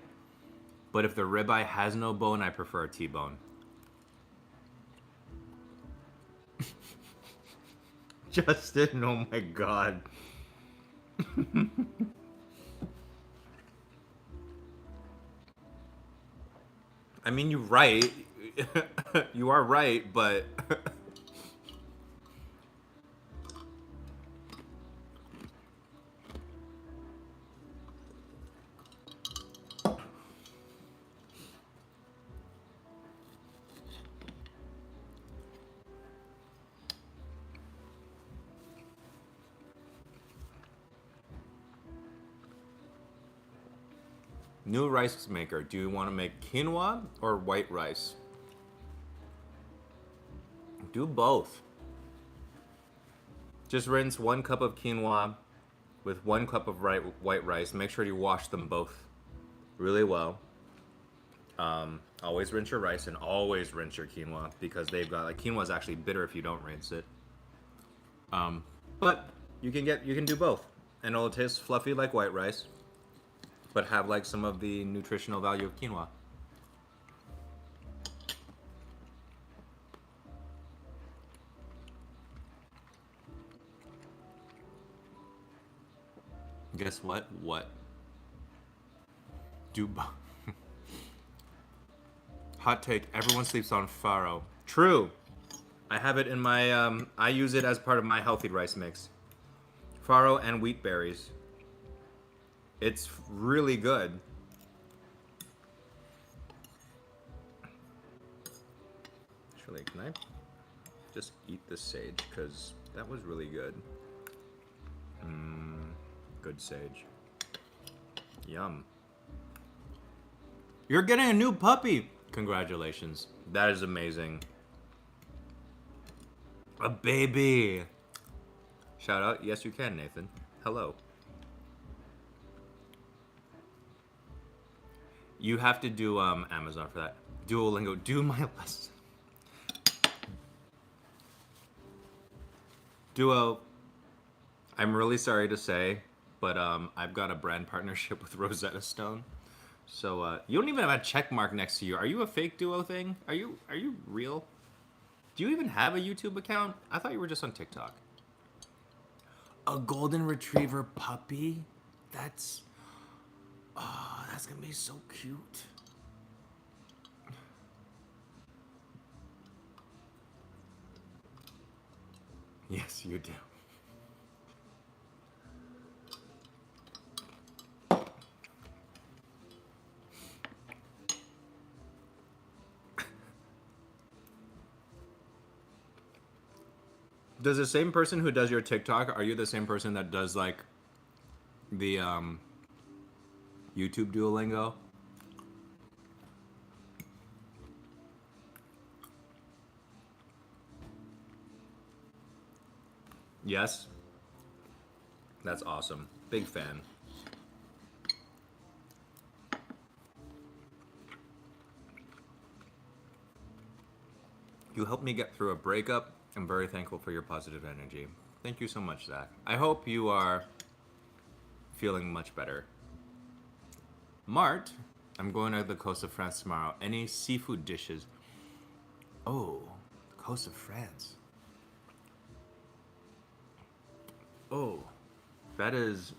But if the ribeye has no bone, I prefer a T-bone. Justin, oh my god. I mean, you're right. You are right, but... New rice maker. Do you want to make quinoa or white rice? Do both. Just rinse 1 cup of quinoa with 1 cup of white rice. Make sure you wash them both really well. Always rinse your rice and always rinse your quinoa because they've got, like, quinoa is actually bitter if you don't rinse it. But you can do both, and it'll taste fluffy like white rice, but have like some of the nutritional value of quinoa. Guess what? What? Do hot take, everyone sleeps on farro. True. I have it in my I use it as part of my healthy rice mix. Farro and wheat berries. It's really good. Actually, can I just eat the sage? Because that was really good. Good sage. Yum. You're getting a new puppy! Congratulations. That is amazing. A baby! Shout out. Yes, you can, Nathan. Hello. You have to do Amazon for that. Duolingo, do my lesson. Duo, I'm really sorry to say, but I've got a brand partnership with Rosetta Stone. So you don't even have a check mark next to you. Are you a fake Duo thing? Are you real? Do you even have a YouTube account? I thought you were just on TikTok. A golden retriever puppy? That's that's gonna be so cute. Yes, you do. Does the same person who does your TikTok, are you the same person that does like the YouTube Duolingo? Yes. That's awesome. Big fan. You helped me get through a breakup. I'm very thankful for your positive energy. Thank you so much, Zach. I hope you are feeling much better. Mart, I'm going to the coast of France tomorrow. Any seafood dishes? Oh, the coast of France. Oh, that is...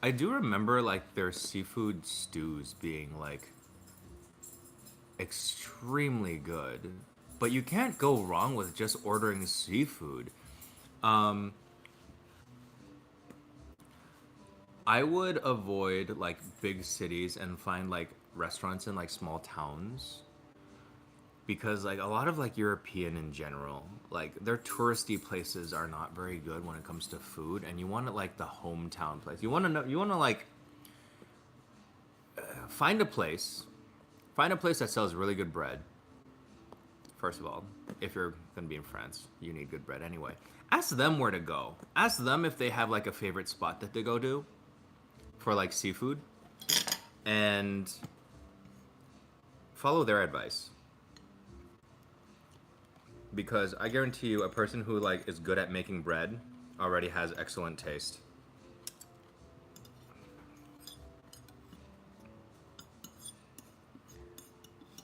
I do remember like their seafood stews being like extremely good, but you can't go wrong with just ordering seafood. I would avoid like big cities and find like restaurants in like small towns, because like a lot of like European in general, like their touristy places are not very good when it comes to food, and you want it like the hometown place. You want to know, you want to like find a place that sells really good bread. First of all, if you're gonna be in France, you need good bread anyway. Ask them where to go. Ask them if they have like a favorite spot that they go to for like seafood, and follow their advice. Because I guarantee you, a person who like is good at making bread already has excellent taste.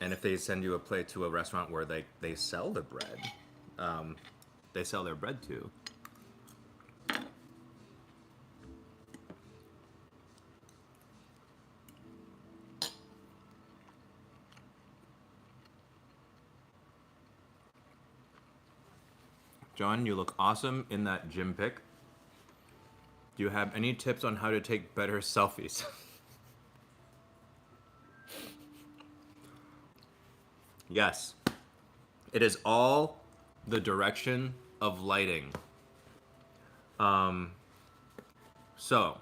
And if they send you a plate to a restaurant where they sell the bread, they sell their bread too. John, you look awesome in that gym pic. Do you have any tips on how to take better selfies? Yes. It is all the direction of lighting. So,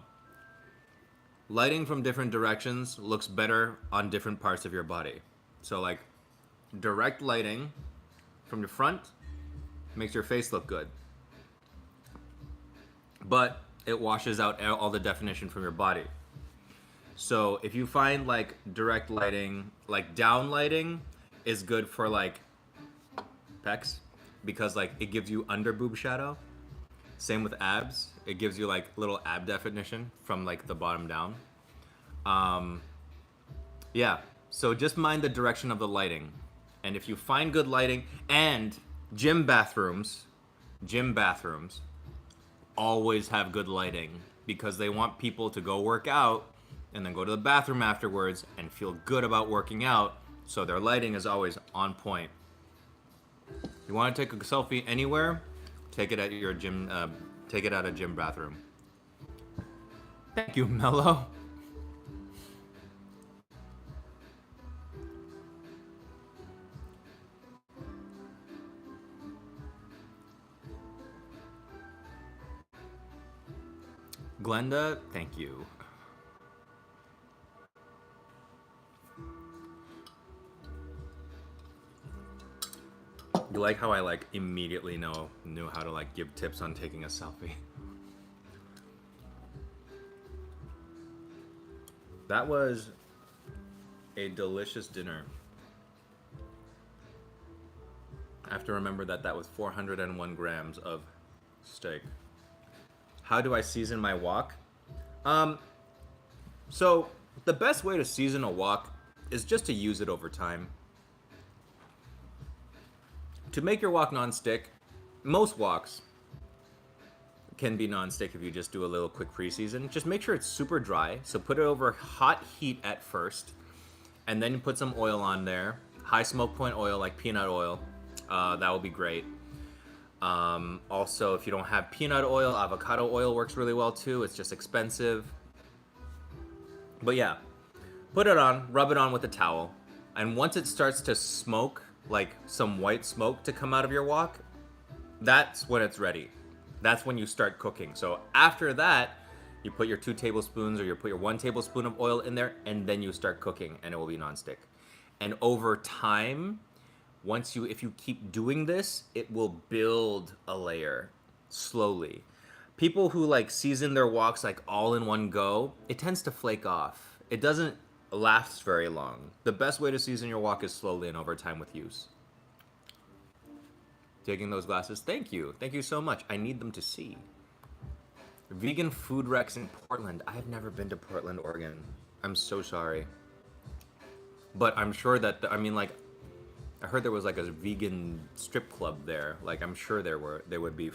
lighting from different directions looks better on different parts of your body. So like, direct lighting from the front makes your face look good, but it washes out all the definition from your body. So if you find like direct lighting, like down lighting is good for like pecs, because like it gives you under boob shadow. Same with abs, it gives you like little ab definition from like the bottom down. Yeah, so just mind the direction of the lighting. And if you find good lighting, and gym bathrooms always have good lighting, because they want people to go work out and then go to the bathroom afterwards and feel good about working out. So their lighting is always on point. You want to take a selfie anywhere, take it at your gym, take it at a gym bathroom. Thank you, Mello. Glenda, thank you. You like how I like immediately knew how to like give tips on taking a selfie? That was a delicious dinner. I have to remember that that was 401 grams of steak. How do I season my wok? Um, so the best way to season a wok is just to use it over time. To make your wok non-stick, most woks can be non-stick if you just do a little quick pre-season. Just make sure it's super dry. So put it over hot heat at first, and then you put some oil on there. High smoke point oil, like peanut oil. That will be great. Also, if you don't have peanut oil, avocado oil works really well too. It's just expensive. But yeah, put it on, rub it on with a towel. And once it starts to smoke, like some white smoke to come out of your wok, that's when it's ready. That's when you start cooking. So after that, you put your 2 tablespoons or you put your 1 tablespoon of oil in there, and then you start cooking, and it will be nonstick. And over time, if you keep doing this, it will build a layer slowly. People who like season their woks like all in one go, it tends to flake off. It doesn't last very long. The best way to season your wok is slowly and over time with use. Taking those glasses, thank you so much. I need them to see. Vegan food wrecks in Portland. I have never been to Portland, Oregon. I'm so sorry. But I'm sure that, I heard there was like a vegan strip club there. Like, I'm sure there would be,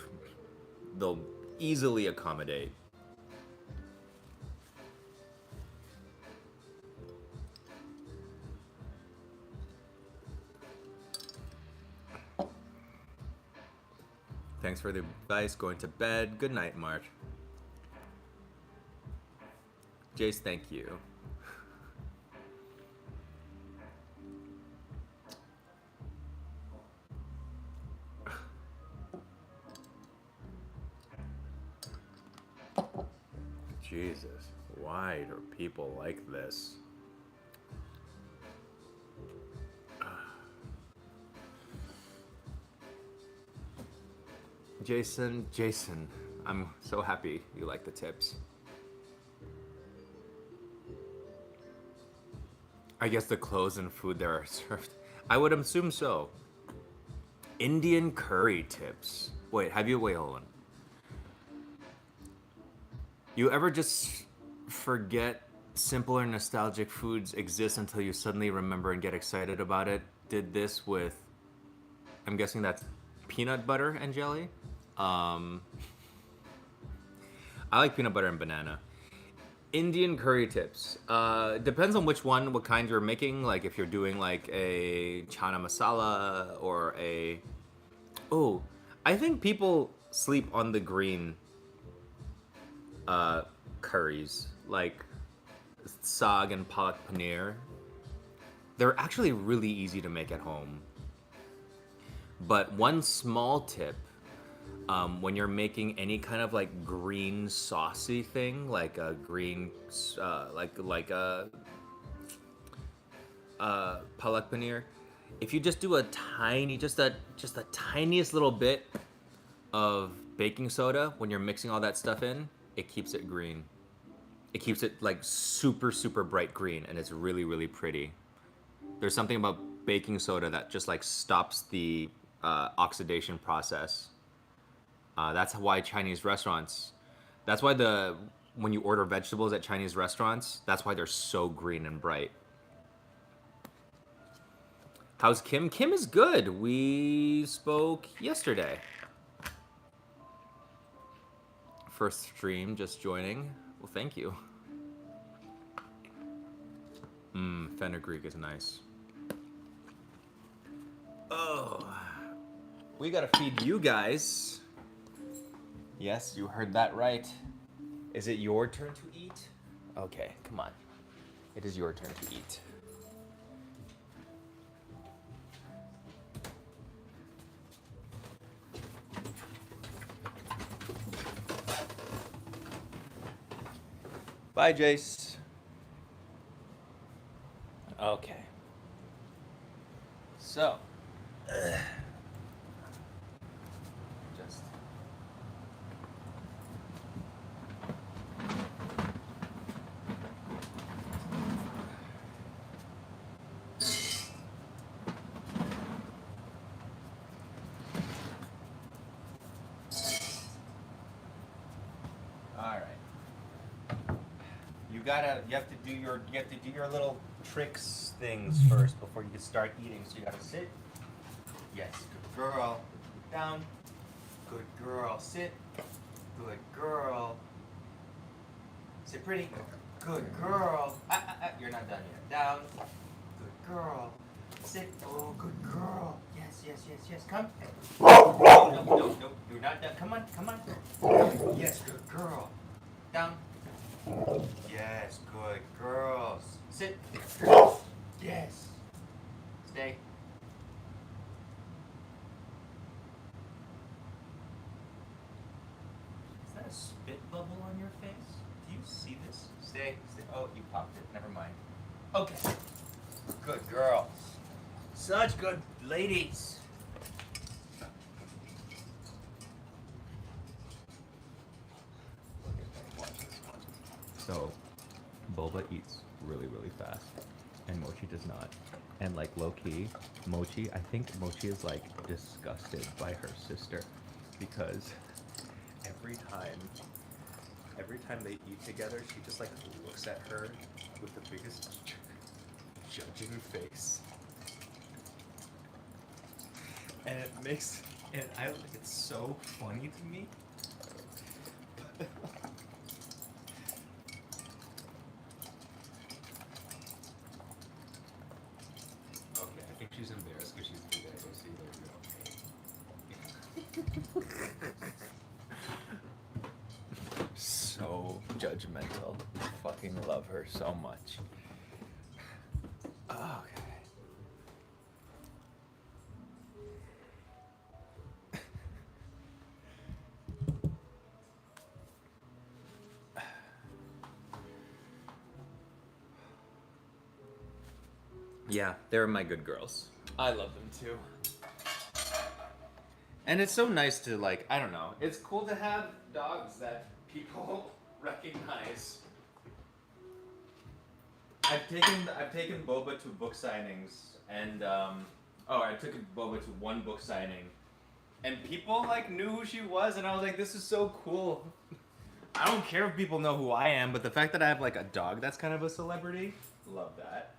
they'll easily accommodate. Thanks for the advice. Going to bed. Good night, March. Jace, thank you. Jesus, why do people like this? Jason, I'm so happy you like the tips. I guess the clothes and food there are served. I would assume so. Indian curry tips. Wait, hold on. You ever just forget simpler nostalgic foods exist until you suddenly remember and get excited about it? Did this with, I'm guessing that's peanut butter and jelly? I like peanut butter and banana. Indian curry tips. Depends on what kind you're making. Like if you're doing like a chana masala or a... Oh, I think people sleep on the green curries. Like saag and palak paneer. They're actually really easy to make at home. But one small tip, when you're making any kind of like green saucy thing, like a green, like a palak paneer, if you just do a tiny, just the tiniest little bit of baking soda when you're mixing all that stuff in, it keeps it green. It keeps it like super, super bright green, and it's really, really pretty. There's something about baking soda that just like stops the oxidation process. That's why Chinese restaurants, when you order vegetables at Chinese restaurants, that's why they're so green and bright. How's Kim? Kim is good. We spoke yesterday. First stream, just joining. Well, thank you. Fenugreek is nice. Oh, we gotta feed you guys. Yes, you heard that right. Is it your turn to eat? Okay, come on. It is your turn to eat. Bye, Jace. Okay. So, just have to do your little tricks things first before you can start eating. So you gotta sit. Yes, good girl. Down. Good girl. Sit. Good girl. Sit pretty. Good girl. You're not done yet. Down. Good girl. Sit. Oh, good girl. Yes. Come. No. You're not done. Come on. Yes, good girl. Down. Yes, good girls. Sit. Yes. Stay. Is that a spit bubble on your face? Do you see this? Stay. Oh, you popped it. Never mind. Okay. Good girls. Such good ladies. So, Boba eats really, really fast, and Mochi does not. And like low-key, I think Mochi is like disgusted by her sister because every time they eat together, she just like looks at her with the biggest judging face. And it's so funny to me. I think she's embarrassed because she's the guy go see her. So judgmental. Fucking love her so much. Okay. Yeah, they're my good girls. I love them too. And it's so nice to like, I don't know, it's cool to have dogs that people recognize. I've taken Boba to book signings and I took Boba to one book signing and people like knew who she was and I was like, this is so cool. I don't care if people know who I am, but the fact that I have like a dog that's kind of a celebrity, love that.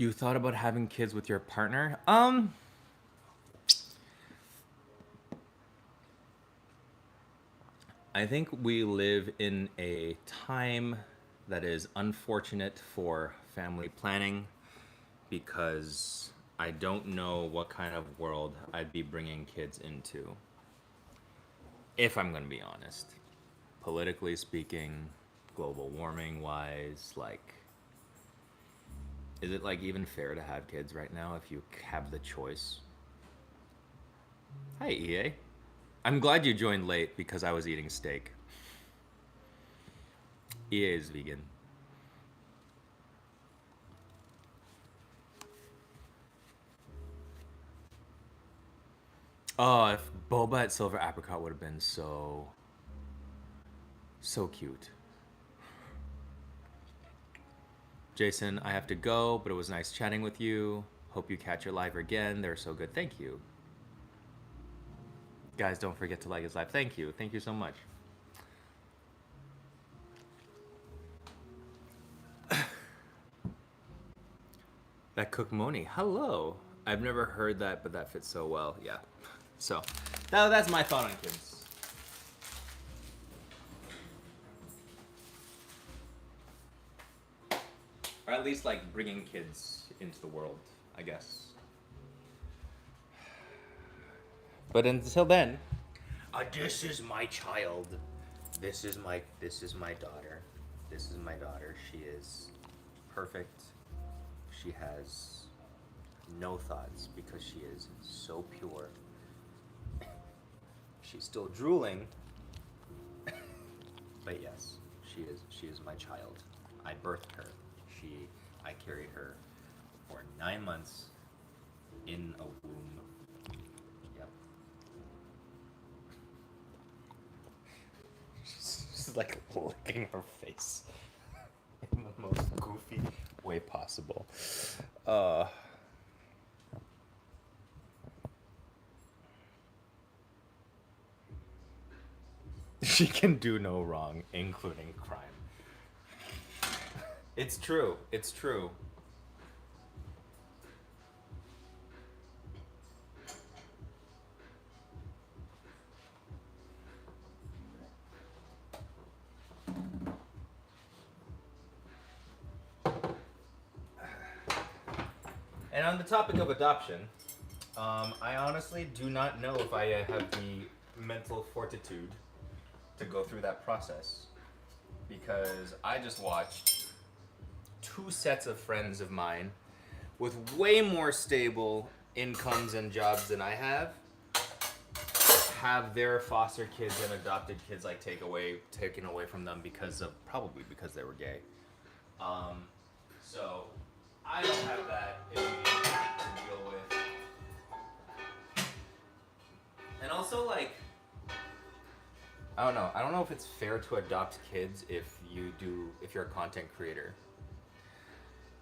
You thought about having kids with your partner? I think we live in a time that is unfortunate for family planning because I don't know what kind of world I'd be bringing kids into. If I'm going to be honest. Politically speaking, global warming wise, like, is it like even fair to have kids right now if you have the choice? Hi, EA. I'm glad you joined late because I was eating steak. EA is vegan. Oh, if Boba at Silver Apricot would have been so cute. Jason, I have to go, but it was nice chatting with you. Hope you catch your live again. They're so good. Thank you. Guys, don't forget to like his live. Thank you. Thank you so much. That Cookmoni. Hello. I've never heard that, but that fits so well. Yeah. So, that's my thought on kids. Or at least like bringing kids into the world, I guess. But until then, this is my child. This is my daughter. This is my daughter. She is perfect. She has no thoughts because she is so pure. She's still drooling. But yes, she is my child. I birthed her. I carried her for 9 months in a womb. Yep. She's like licking her face in the most goofy way possible. Uh, she can do no wrong, including crime. It's true. It's true. And on the topic of adoption, I honestly do not know if I have the mental fortitude to go through that process. Because I just watched two sets of friends of mine with way more stable incomes and jobs than I have their foster kids and adopted kids like taken away from them probably because they were gay. So I don't have that issue to deal with. And also, like, I don't know. I don't know if it's fair to adopt kids if you're a content creator.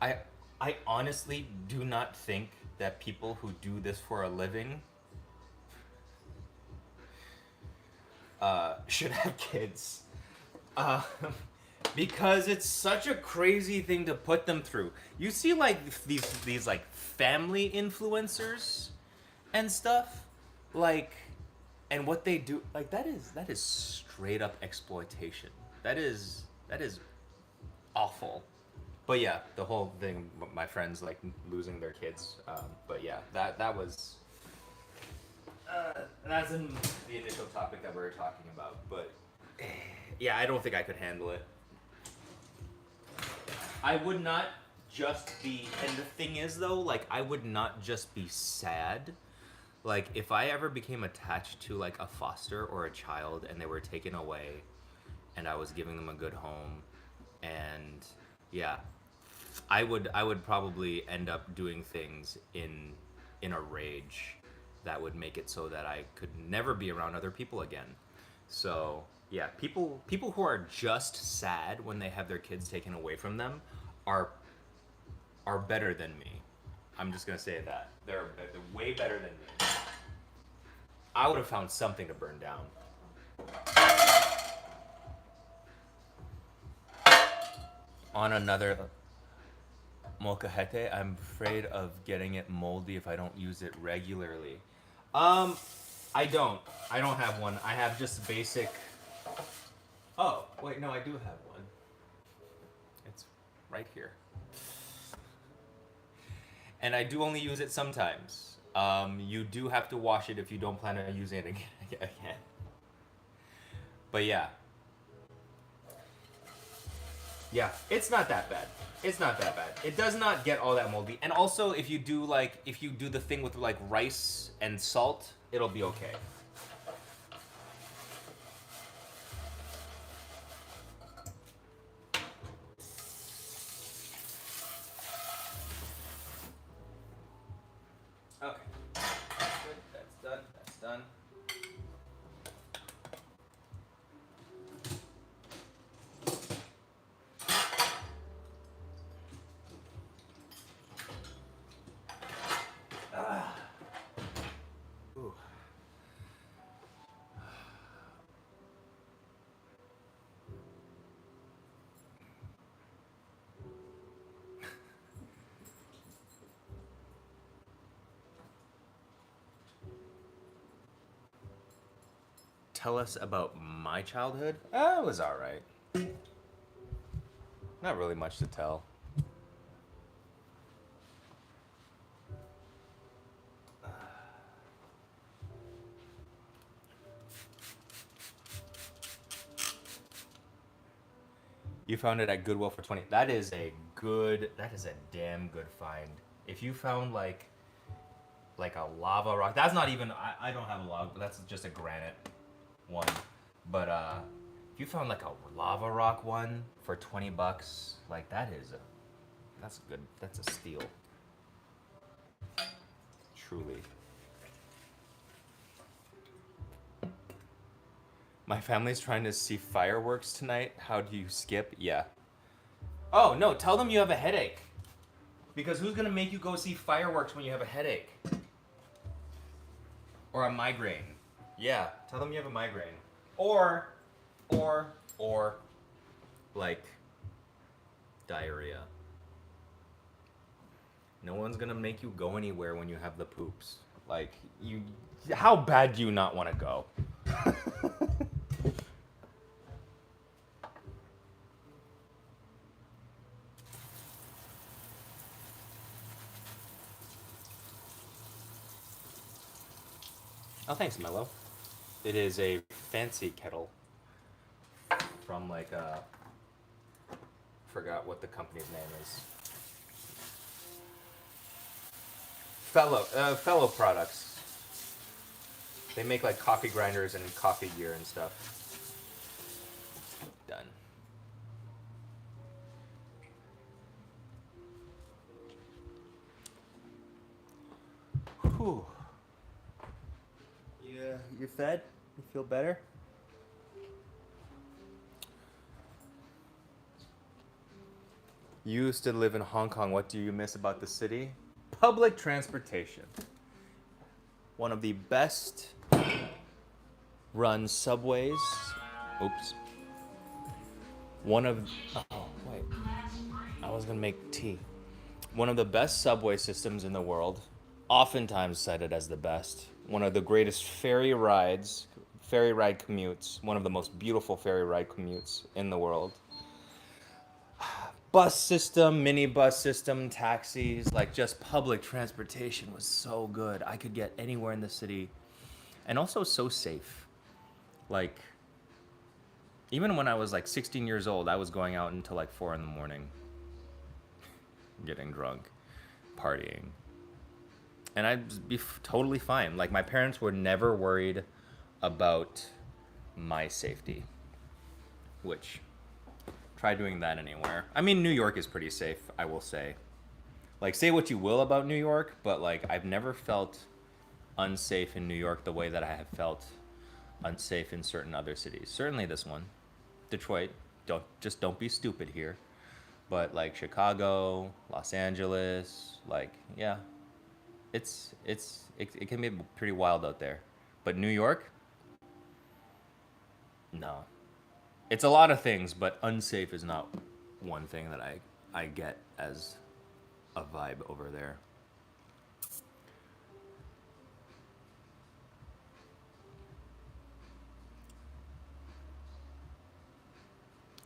I honestly do not think that people who do this for a living should have kids. Because it's such a crazy thing to put them through. You see, like, these like family influencers and stuff, like, and what they do, like, that is straight up exploitation. That is awful. But yeah, the whole thing, my friends like losing their kids. But yeah, that was that's in the initial topic that we were talking about. But yeah, I don't think I could handle it. I would not just be, and the thing is though, like, I would not just be sad. Like, if I ever became attached to like a foster or a child and they were taken away and I was giving them a good home, and yeah, I would probably end up doing things in a rage that would make it so that I could never be around other people again. So yeah, people who are just sad when they have their kids taken away from them are better than me. I'm just gonna say that they're way better than me. I would have found something to burn down. On another molcajete, I'm afraid of getting it moldy if I don't use it regularly. I don't have one. I have just basic. Oh, wait, no, I do have one. It's right here. And I do only use it sometimes. You do have to wash it if you don't plan on using it again. But yeah. Yeah, it's not that bad. It's not that bad. It does not get all that moldy. And also, if you do the thing with like rice and salt, it'll be okay. Okay. That's good. That's done. That's done. Ooh. Tell us about my childhood? It was alright. Not really much to tell. You found it at Goodwill for 20. That is a damn good find. If you found like a lava rock, that's not even, I don't have a log, but that's just a granite one. But if you found like a lava rock one for $20, like that's a steal. Truly. My family's trying to see fireworks tonight. How do you skip? Yeah. Oh, no, tell them you have a headache. Because who's gonna make you go see fireworks when you have a headache? Or a migraine? Yeah, tell them you have a migraine. Or, like diarrhea. No one's gonna make you go anywhere when you have the poops. Like, you, how bad do you not want to go? Oh, thanks, Mello. It is a fancy kettle from like forgot what the company's name is. Fellow Products. They make like coffee grinders and coffee gear and stuff. Done. Whew. yeah, you're fed? You feel better? You used to live in Hong Kong. What do you miss about the city? Public transportation. One of the best run subways. Oops. Oh, wait. I was going to make tea. One of the best subway systems in the world. Oftentimes cited as the best. One of the greatest ferry ride commutes. One of the most beautiful ferry ride commutes in the world. Bus system, minibus system, taxis, like just public transportation was so good. I could get anywhere in the city and also so safe. Like, even when I was like 16 years old, I was going out until like 4 in the morning, getting drunk, partying. And I'd be totally fine. Like, my parents were never worried about my safety, which... try doing that anywhere. I mean, New York is pretty safe, I will say. Like, say what you will about New York, but like, I've never felt unsafe in New York the way that I have felt unsafe in certain other cities. Certainly this one, Detroit. Don't be stupid here. But like Chicago, Los Angeles, like, yeah, it can be pretty wild out there. But New York, no. It's a lot of things, but unsafe is not one thing that I get as a vibe over there.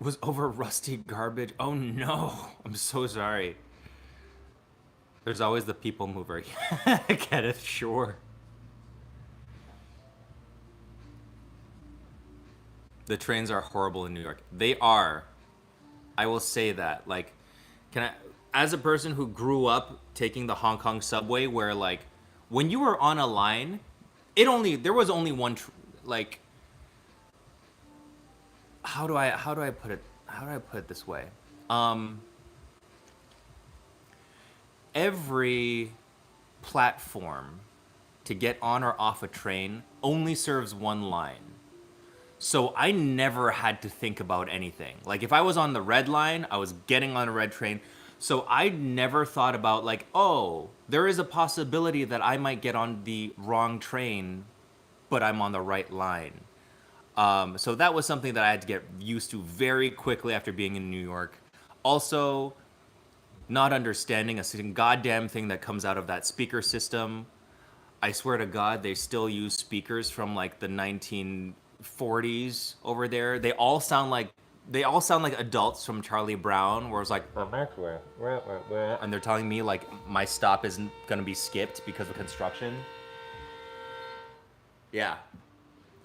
It was over rusty garbage. Oh no, I'm so sorry. There's always the people mover. Kenneth, sure. The trains are horrible in New York. They are. I will say that. Like, as a person who grew up taking the Hong Kong subway, where like, when you were on a line, there was only one, like, how do I put it? How do I put it this way? Every platform to get on or off a train only serves one line. So I never had to think about anything. Like, if I was on the red line, I was getting on a red train. So I never thought about like, oh, there is a possibility that I might get on the wrong train, but I'm on the right line. So that was something that I had to get used to very quickly after being in New York. Also, not understanding a goddamn thing that comes out of that speaker system. I swear to God, they still use speakers from like the 1940s over there. They all sound like adults from Charlie Brown, where it's like, and they're telling me like my stop isn't gonna be skipped because of construction. Yeah,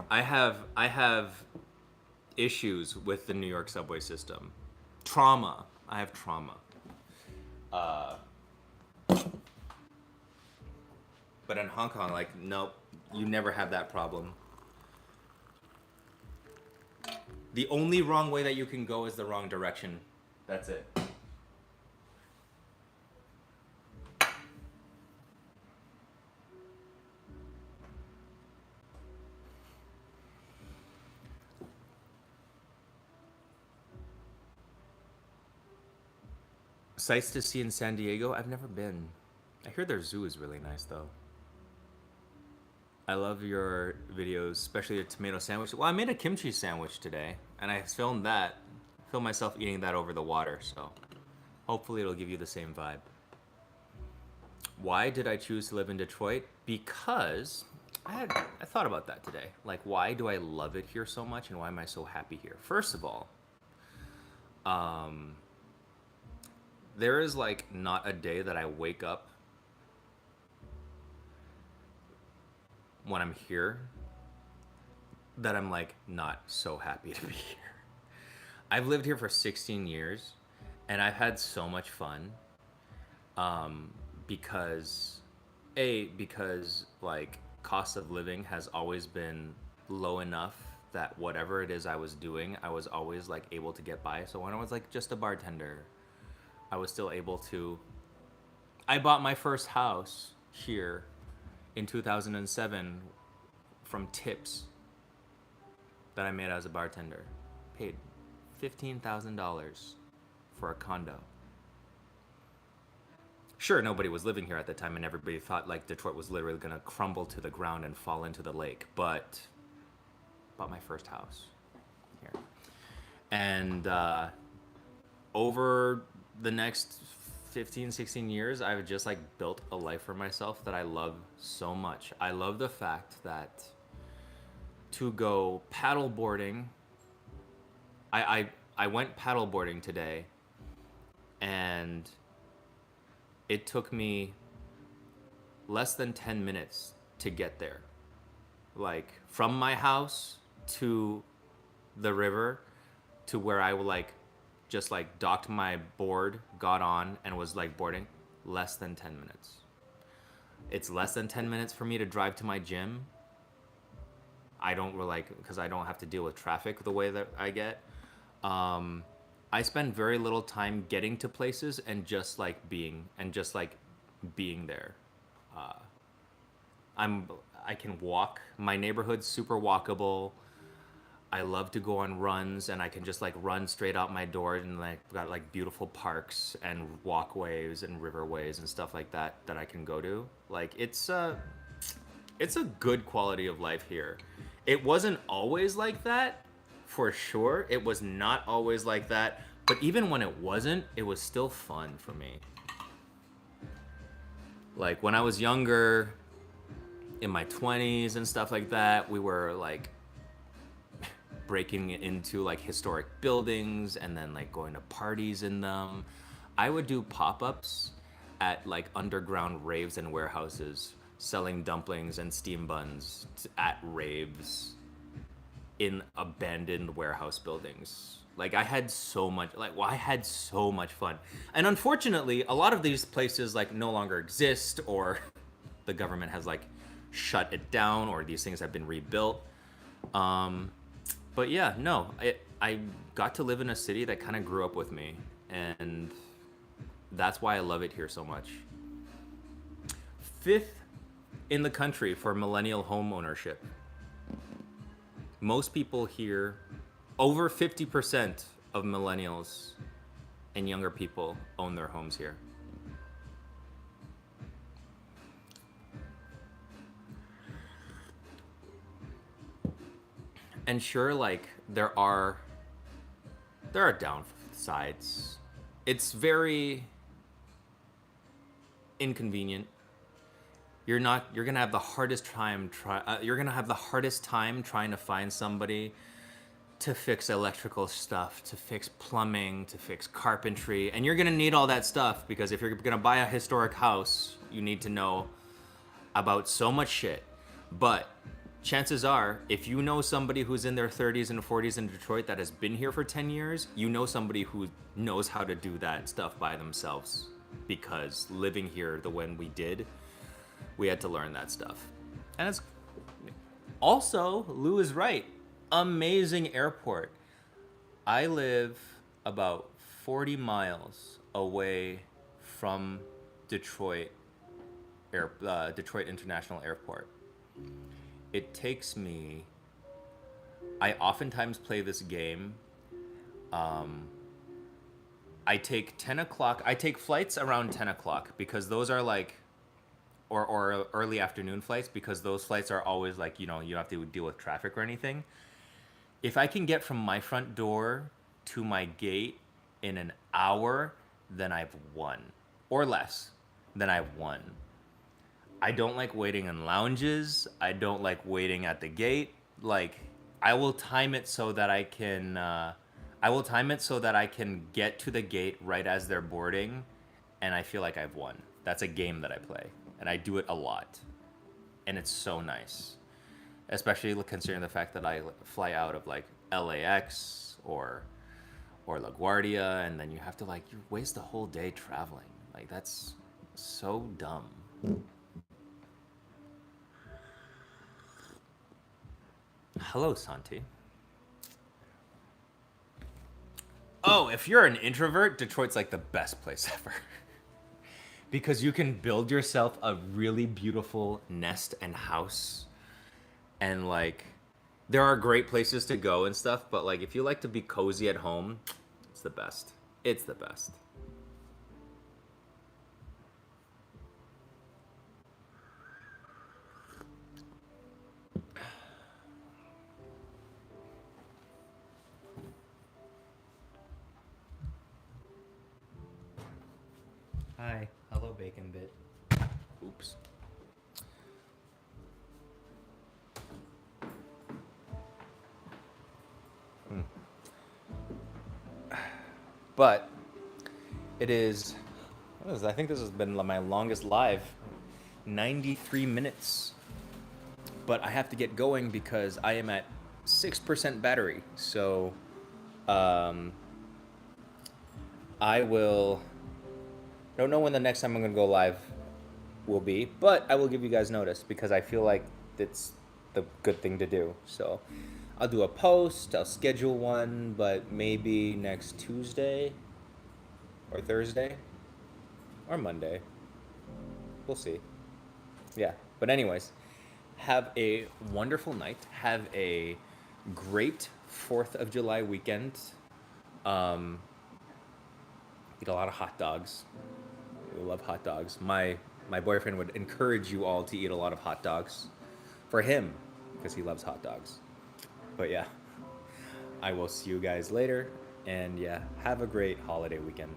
I have issues with the New York subway system. Trauma. I have trauma. But in Hong Kong, like, nope, you never have that problem. The only wrong way that you can go is the wrong direction. That's it. Sights to see in San Diego? I've never been. I hear their zoo is really nice though. I love your videos, especially the tomato sandwich. Well, I made a kimchi sandwich today, and I filmed that. Filmed myself eating that over the water, so hopefully it'll give you the same vibe. Why did I choose to live in Detroit? Because I thought about that today. Like, why do I love it here so much, and why am I so happy here? First of all, um, there is like not a day that I wake up when I'm here that I'm like not so happy to be here. I've lived here for 16 years, and I've had so much fun. Because because like cost of living has always been low enough that whatever it is I was doing, I was always like able to get by. So when I was like just a bartender, I was still able to. I bought my first house here in 2007 from tips that I made as a bartender. Paid $15,000 for a condo. Sure, nobody was living here at the time, and everybody thought like Detroit was literally gonna crumble to the ground and fall into the lake. But bought my first house here, and over the next 15, 16 years, I've just like built a life for myself that I love so much. I love the fact that to go paddle boarding, I went paddle boarding today, and it took me less than 10 minutes to get there. Like from my house to the river to where I would like just like docked my board, got on, and was like boarding. Less than 10 minutes. It's less than 10 minutes for me to drive to my gym. I don't really like, because I don't have to deal with traffic the way that I get. I spend very little time getting to places and just like being there. I can walk. My neighborhood's super walkable. I love to go on runs, and I can just like run straight out my door, and like got like beautiful parks and walkways and riverways and stuff like that that I can go to. Like it's a good quality of life here. It wasn't always like that, for sure. It was not always like that, but even when it wasn't, it was still fun for me. Like when I was younger, in my 20s and stuff like that, we were like breaking into like historic buildings and then like going to parties in them. I would do pop-ups at like underground raves and warehouses, selling dumplings and steam buns at raves in abandoned warehouse buildings. Like I had so much fun. And unfortunately, a lot of these places like no longer exist, or the government has like shut it down, or these things have been rebuilt. But yeah, no, I got to live in a city that kind of grew up with me, and that's why I love it here so much. Fifth in the country for millennial home ownership. Most people here, over 50% of millennials and younger people own their homes here. And sure, like there are downsides. It's very inconvenient. You're gonna have the hardest time trying to find somebody to fix electrical stuff, to fix plumbing, to fix carpentry, and you're gonna need all that stuff because if you're gonna buy a historic house, you need to know about so much shit. But chances are, if you know somebody who's in their 30s and 40s in Detroit that has been here for 10 years, you know somebody who knows how to do that stuff by themselves. Because living here the way we did, we had to learn that stuff. And it's also, Lou is right. Amazing airport. I live about 40 miles away from Detroit International Airport. It takes me. I oftentimes play this game I take 10 o'clock. I take flights around 10 o'clock because those are like, or early afternoon flights because those flights are always like, you know, you don't have to deal with traffic or anything. If I can get from my front door to my gate in an hour, then I've won. Or less, then I've won. I don't like waiting in lounges. I don't like waiting at the gate. Like, I will time it so that I can. I will time it so that I can get to the gate right as they're boarding, and I feel like I've won. That's a game that I play, and I do it a lot, and it's so nice, especially considering the fact that I fly out of like LAX or LaGuardia, and then you have to like you waste the whole day traveling. Like that's so dumb. Hello, Santi. Oh, if you're an introvert, Detroit's like the best place ever. Because you can build yourself a really beautiful nest and house. And like, there are great places to go and stuff, but like, if you like to be cozy at home, it's the best. It's the best. Hi. Hello, Bacon Bit. Oops. But it is, I think this has been my longest live, 93 minutes. But I have to get going because I am at 6% battery. So I will, don't know when the next time I'm going to go live will be, but I will give you guys notice because I feel like it's the good thing to do. So I'll do a post, I'll schedule one, but maybe next Tuesday or Thursday or Monday. We'll see. Yeah. But anyways, have a wonderful night. Have a great 4th of July weekend. Eat a lot of hot dogs. We love hot dogs. My boyfriend would encourage you all to eat a lot of hot dogs for him because he loves hot dogs. But yeah, I will see you guys later. And yeah, have a great holiday weekend.